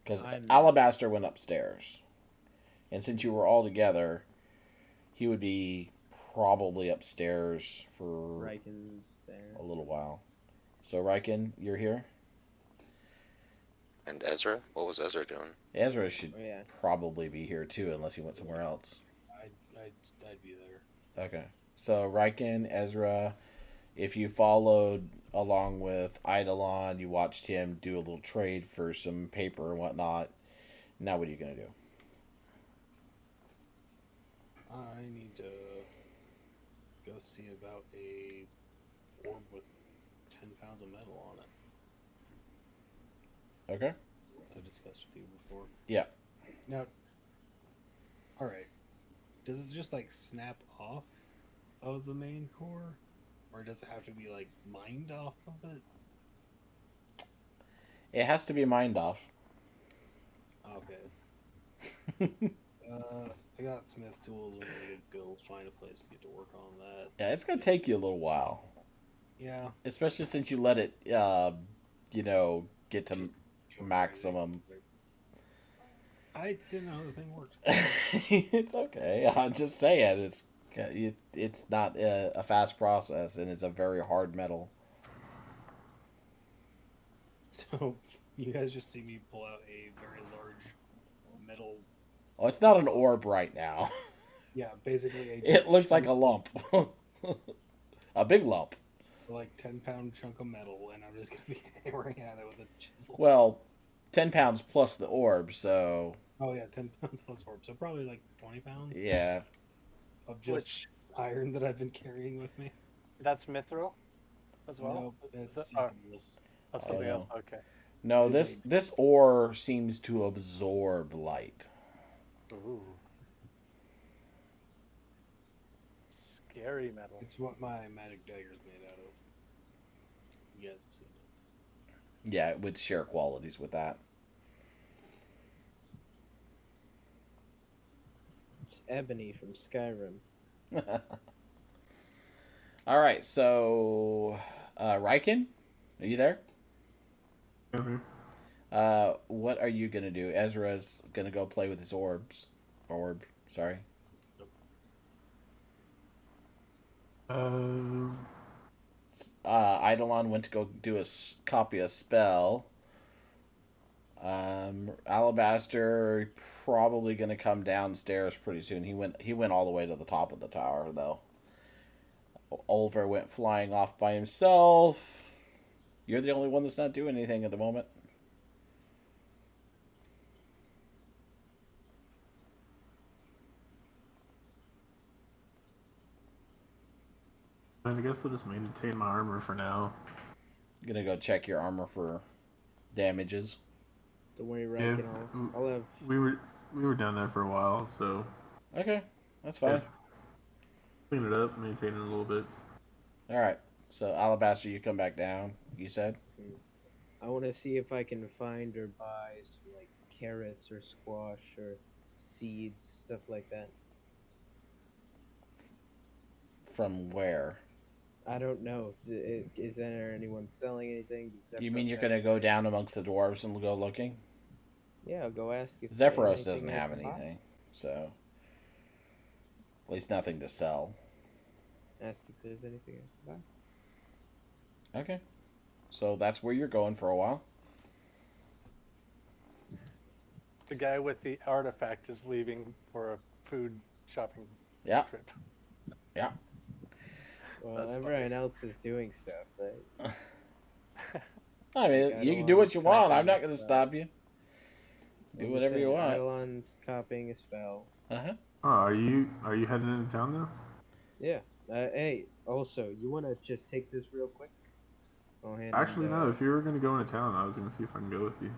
Because I'm Alabaster went upstairs, and since you were all together, he would be probably upstairs for Riken's there. a little while. So Riken, you're here. And Ezra? What was Ezra doing? Ezra should Oh yeah. probably be here too, unless he went somewhere else. I'd be there. Okay. So Riken, Ezra, if you followed along with Eidolon, you watched him do a little trade for some paper and whatnot. Now what are you gonna do? I need to go see about a orb with 10 pounds of metal on it. Okay. I discussed with you before. Yeah. Now, all right. Does it just like snap off of the main core, or does it have to be like mined off of it? It has to be mined off. Okay. I got Smith tools. I'm gonna go find a place to get to work on that. Yeah, it's gonna take you a little while, Yeah. especially since you let it, get to maximum. I didn't know the thing worked. It's okay. I'm just saying it's not a fast process, and it's a very hard metal. So you guys just see me pull out a very large metal. Oh, it's not an orb right now. Yeah, basically It looks like a lump, a big lump. like 10-pound chunk of metal, and I'm just gonna be hammering at it with a chisel. Well, 10 pounds plus the orb, so Oh yeah, 10 pounds plus orb, so probably like 20 pounds yeah. of just Which iron that I've been carrying with me. that's mithril as well. No, it's Is that- something else. Oh, something know. else. Okay. No, this ore seems to absorb light. Ooh. Scary metal. It's what my magic dagger's made out of. You guys have seen it. Yeah, it would share qualities with that. It's ebony from Skyrim. All right, so Riken, are you there? Mm-hmm. What are you gonna do? Ezra's gonna go play with his orbs. Orb, sorry. Eidolon went to go do copy a spell. Alabaster probably gonna come downstairs pretty soon. He went all the way to the top of the tower though. Oliver went flying off by himself. You're the only one that's not doing anything at the moment. And I guess I'll just maintain my armor for now. Gonna go check your armor for damages. Don't worry, Yeah, Riken. I'll have. we were down there for a while, so Okay, that's fine. Yeah. Clean it up, maintain it a little bit. All right. So Alabaster, you come back down. You said. I want to see if I can find or buy some like carrots or squash or seeds, stuff like that. From where? I don't know. Is there anyone selling anything? You mean you're gonna go down amongst the dwarves and go looking? Yeah, I'll go ask if they have Zephyros anything doesn't I have can buy. anything, so at least nothing to sell. Ask if there's anything I can buy. Okay. So that's where you're going for a while. The guy with the artifact is leaving for a food shopping Yeah. trip. Yeah. Well, That's everyone else is doing stuff, right? I mean, Like, you can do what you Eidolon's want. I'm not copying gonna a spell. stop you. Do I'm whatever just you saying, want. Eidolon's copying a spell. Uh-huh. Oh, are you heading into town now? Yeah. Hey, also, you want to just take this real quick? I'll hand Actually, it, no. If you were gonna go into town, I was gonna see if I can go with you.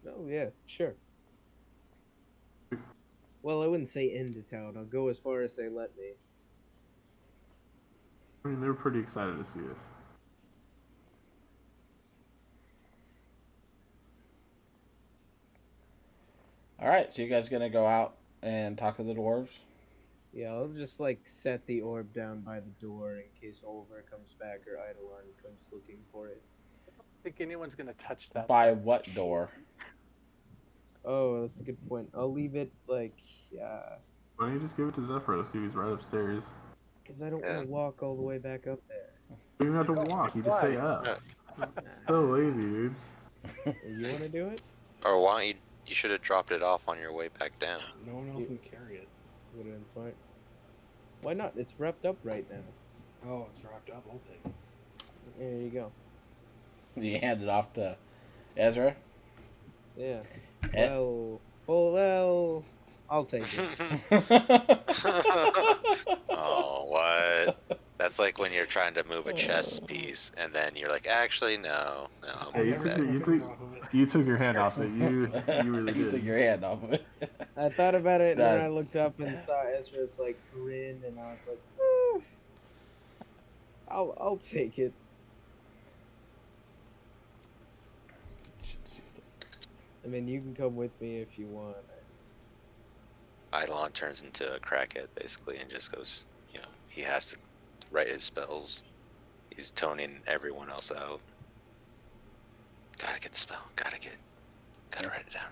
Oh, yeah, sure. Well, I wouldn't say into town. I'll go as far as they let me. I mean, they were pretty excited to see us. All right. So you guys gonna go out and talk to the dwarves? Yeah, I'll just like set the orb down by the door in case Oliver comes back or Eidolon comes looking for it. I think anyone's gonna touch that. By Thing. what door? Oh, that's a good point. I'll leave it like, yeah, Why don't you just give it to Zephyros? He's right upstairs. because I don't want Yeah. to walk all the way back up there. You don't have to Oh, walk. You just why? stay up. Yeah. So lazy, dude. You want to do it? Or why don't you should have dropped it off on your way back down. No one else can carry it. Would have been smart. Why not? It's wrapped up right now. Oh, it's wrapped up. I'll take it. There you go. You hand it off to Ezra. Yeah. Eh. Well, I'll take it. Oh, what? That's like when you're trying to move a chess piece, and then you're like, actually, no, I'm Hey, with that. you took your hand off it. You really You did. took your hand off of it. I thought about it, It's and then done. I looked up and saw Ezra's like grin, and I was like, I'll take it. I mean, you can come with me if you want. Eidolon turns into a crackhead, basically, and just goes, he has to write his spells. He's toning everyone else out. Gotta get the spell. Gotta write it down.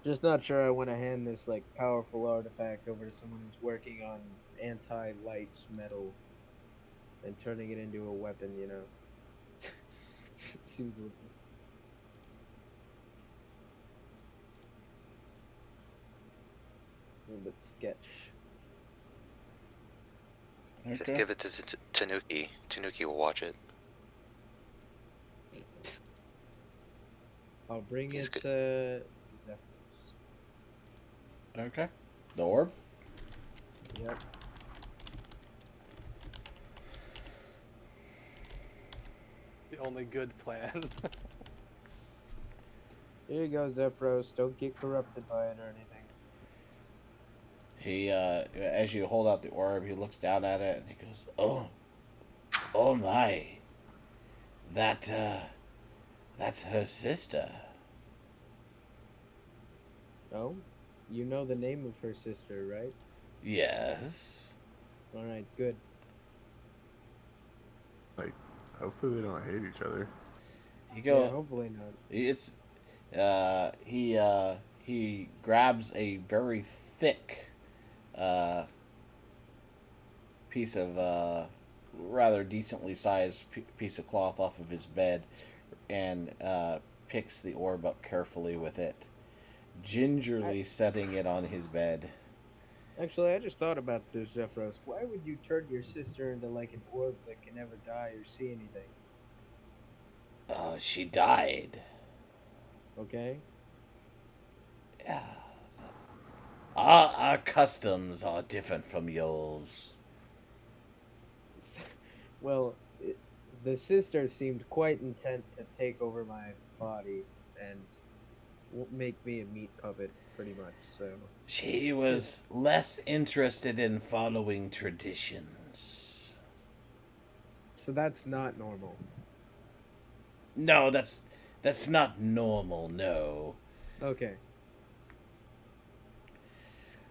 Just not sure I want to hand this like powerful artifact over to someone who's working on anti-light metal and turning it into a weapon, you know. Seems a little bit sketch. Just give it to Tanuki. Tanuki will watch it. I'll bring He's it good. to Zephyros. Okay. The orb? Yep. The only good plan. Here you go, Zephyros. Don't get corrupted by it or anything. He, as you hold out the orb, he looks down at it and he goes, oh my. That's her sister. Oh? You know the name of her sister, right? Yes. Alright, good. Hopefully they don't hate each other. He Yeah, hopefully not. It's, he grabs a very thick, piece of, rather decently sized piece of cloth off of his bed and, picks the orb up carefully with it, gingerly setting it on his bed. Actually, I just thought about this, Zephyros. Why would you turn your sister into like an orb that can never die or see anything? She died. Okay? Yeah. Our customs are different from yours. Well, the sister seemed quite intent to take over my body and make me a meat puppet, pretty much, so... She was less interested in following traditions. So that's not normal. No, that's not normal, no. Okay.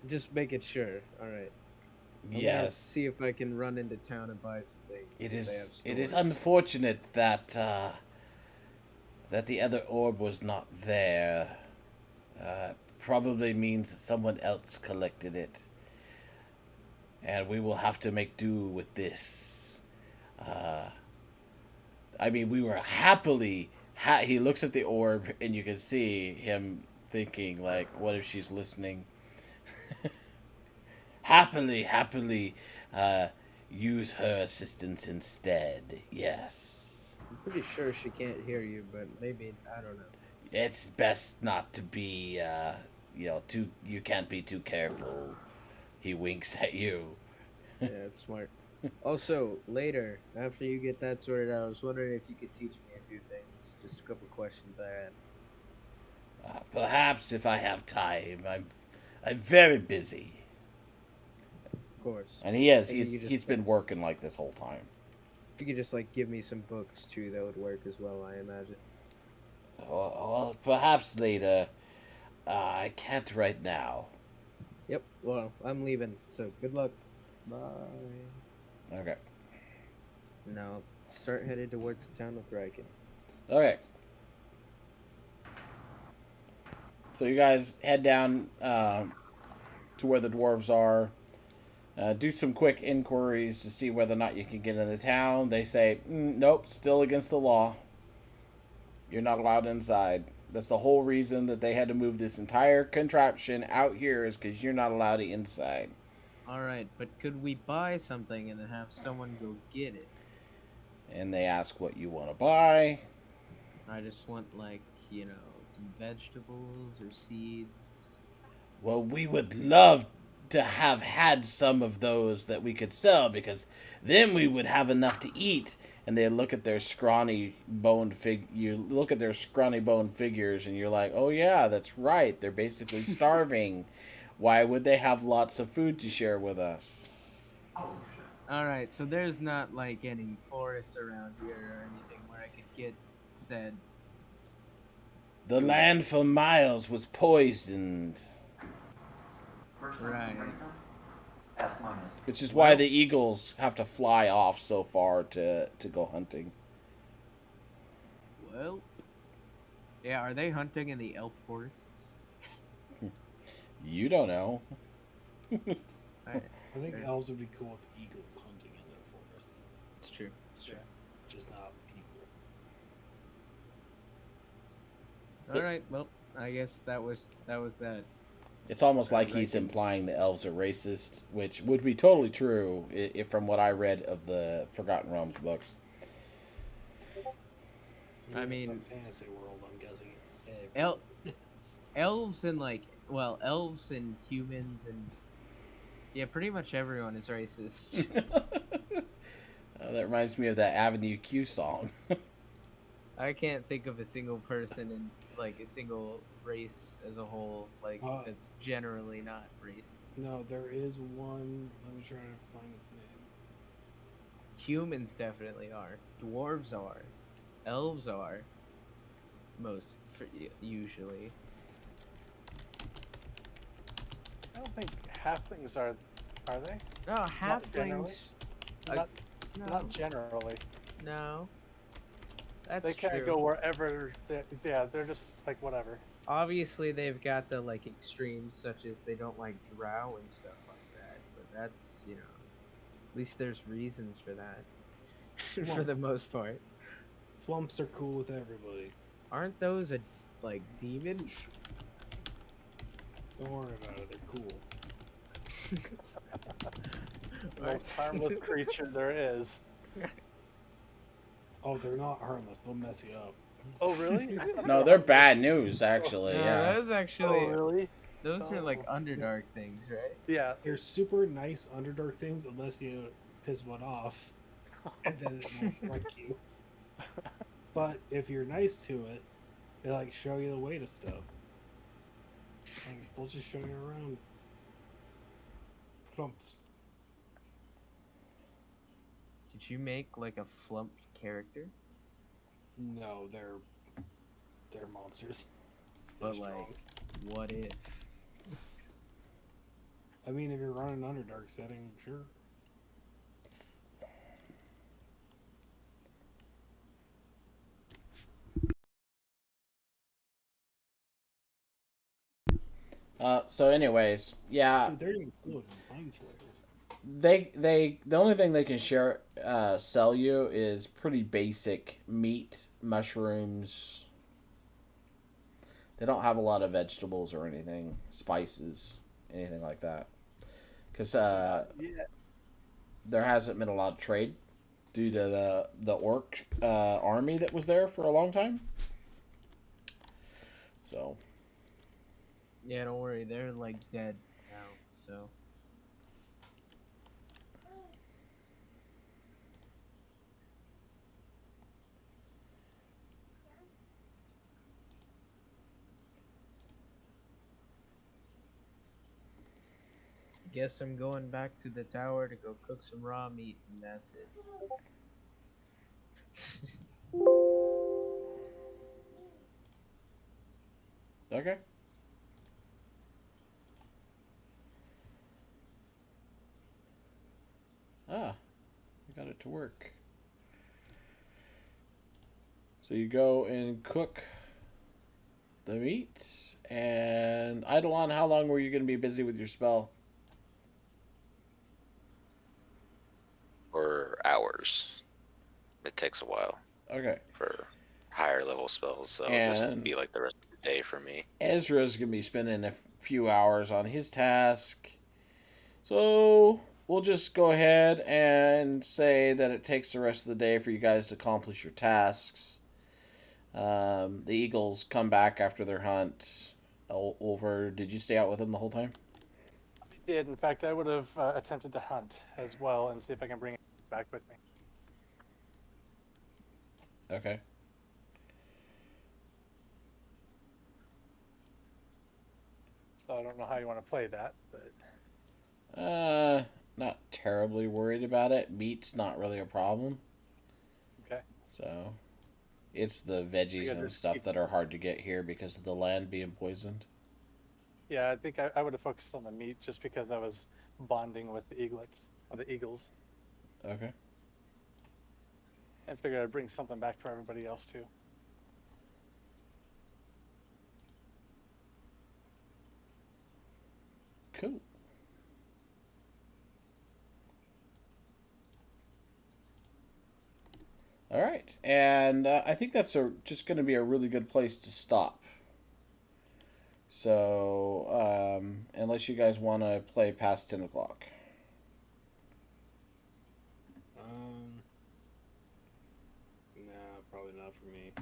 Just make it sure. Alright. Yes. See if I can run into town and buy some things. It if they have is it is stores. unfortunate that that the other orb was not there. Probably means that someone else collected it. And we will have to make do with this. I mean, we were happily... he looks at the orb, and you can see him thinking, like, what if she's listening? happily, use her assistance instead. Yes. I'm pretty sure she can't hear you, but maybe, I don't know. It's best not to be, you can't be too careful. He winks at you. Yeah, it's smart. Also, later, after you get that sorted out, I was wondering if you could teach me a few things. Just a couple questions I had. Perhaps if I have time. I'm very busy. Of course. And he is. Maybe you He's just, been working like this whole time. If you could just, like, give me some books, too, that would work as well, I imagine. Well, perhaps later. I can't right now. Yep. Well, I'm leaving. So good luck. Bye. Okay. Now start headed towards the town of Thryken. Okay. So you guys head down to where the dwarves are. Do some quick inquiries to see whether or not you can get into the town. They say, nope, still against the law. You're not allowed inside. That's the whole reason that they had to move this entire contraption out here is because you're not allowed inside. All right, but could we buy something and then have someone go get it? And they ask what you want to buy. I just want like, some vegetables or seeds. Well, we would love to have had some of those that we could sell because then we would have enough to eat. And they look at their scrawny boned You look at their scrawny boned figures, and you're like, "Oh yeah, that's right. They're basically starving. Why would they have lots of food to share with us?" All right, so there's not like any forests around here or anything where I could get said. The land for miles was poisoned, Right. which is why the eagles have to fly off so far to go hunting. Well, yeah. Are they hunting in the elf forests? You don't know. Alright, I think Fair. elves would be cool with eagles hunting in their forests, it's true. It's true. just not people. All right. Well, I guess that was that. It's almost like Right. he's implying the elves are racist, which would be totally true if from what I read of the Forgotten Realms books. I It's mean- a fantasy world. I'm guessing. El- Elves and elves and humans and pretty much everyone is racist. That reminds me of that Avenue Q song. I can't think of a single person in like a single race as a whole that's generally not racist. No, there is one. Let me try to find its name. Humans definitely are. Dwarves are. Elves are. Usually. I don't think halflings are they? No, Not generally. halflings. Not, No, not generally. no. That's They kind true. of go wherever. They're just like whatever. Obviously, they've got the extremes, such as they don't like drow and stuff like that. But that's at least there's reasons for that. For the most part, Flumps are cool with everybody. aren't those a demon? Don't worry about it. They're cool. The most harmless creature there is. Oh, they're not harmless. They'll mess you up. Oh really? No, they're bad news, actually. No, Yeah. those actually Oh really? those are Oh. Underdark things, right? Yeah. They're super nice Underdark things unless you piss one off, and then it won't like you. But if you're nice to it, they show you the way to stuff. They'll just show you around. Flumps. Did you make a flump character? No, they're monsters. But They're strong. what if? I mean, if you're running an Underdark setting, sure. So, anyways, yeah, Dude, they're even cool with mind flayer. the only thing they can sell you is pretty basic meat, mushrooms. They don't have a lot of vegetables or anything, spices, anything like that, because Yeah. there hasn't been a lot of trade due to the orc army that was there for a long time. So. Yeah, don't worry, they're dead now. So guess I'm going back to the tower to go cook some raw meat, and that's it. Okay. to work. So you go and cook the meat. And Eidolon, how long were you going to be busy with your spell? For hours. It takes a while Okay. for higher level spells, so this would And be like the rest of the day for me. Ezra's going to be spending a few hours on his task. So we'll just go ahead and say that it takes the rest of the day for you guys to accomplish your tasks. The Eagles come back after their hunt over. Did you stay out with them the whole time? I did. In fact, I would have attempted to hunt as well and see if I can bring it back with me. Okay. So I don't know how you want to play that, but Not terribly worried about it. Meat's not really a problem. okay. So, it's the veggies and stuff that are hard to get here because of the land being poisoned. Yeah, I think I would have focused on the meat just because I was bonding with the eaglets or the eagles, Okay. and figured I'd bring something back for everybody else too. Cool. All right, and I think that's just going to be a really good place to stop. So, unless you guys want to play past 10 o'clock. Nah, probably not for me.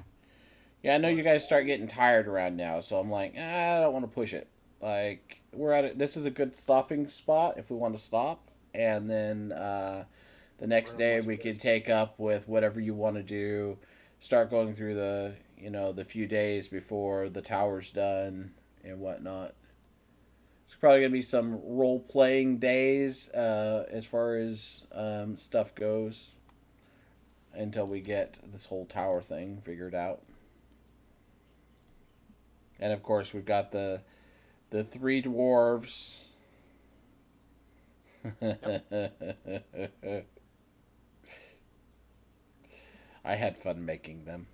Yeah, I know you guys start getting tired around now, so I'm like, I don't want to push it. Like, we're at it. This is a good stopping spot if we want to stop, and then the next day we can take up with whatever you want to do. Start going through the few days before the tower's done and whatnot. It's probably gonna be some role playing days as far as stuff goes until we get this whole tower thing figured out. And of course, we've got the three dwarves. I had fun making them.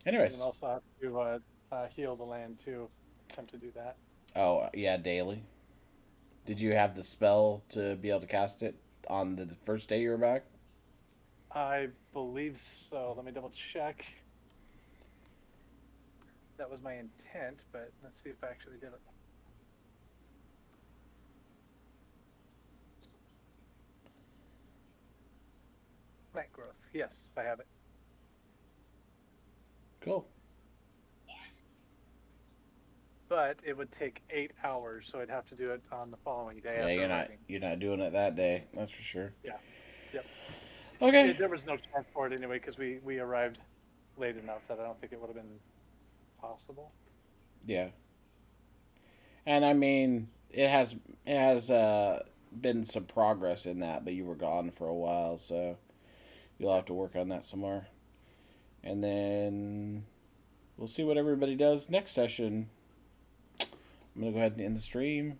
Anyways. You can also have to heal the land too. Attempt to do that. Oh, yeah, daily. Did you have the spell to be able to cast it on the first day you were back? I believe so. Let me double check. That was my intent, but let's see if I actually did it. Plant growth. Yes, I have it. Cool. But it would take 8 hours, so I'd have to do it on the following day. Yeah, after you're not arriving. you're not doing it that day. That's for sure. Yeah. Yep. Okay. There was no chance for it anyway because we arrived late enough that I don't think it would have been possible. Yeah. And I mean, it has been some progress in that, but you were gone for a while, so you'll have to work on that some more. And then we'll see what everybody does next session. I'm gonna go ahead and end the stream.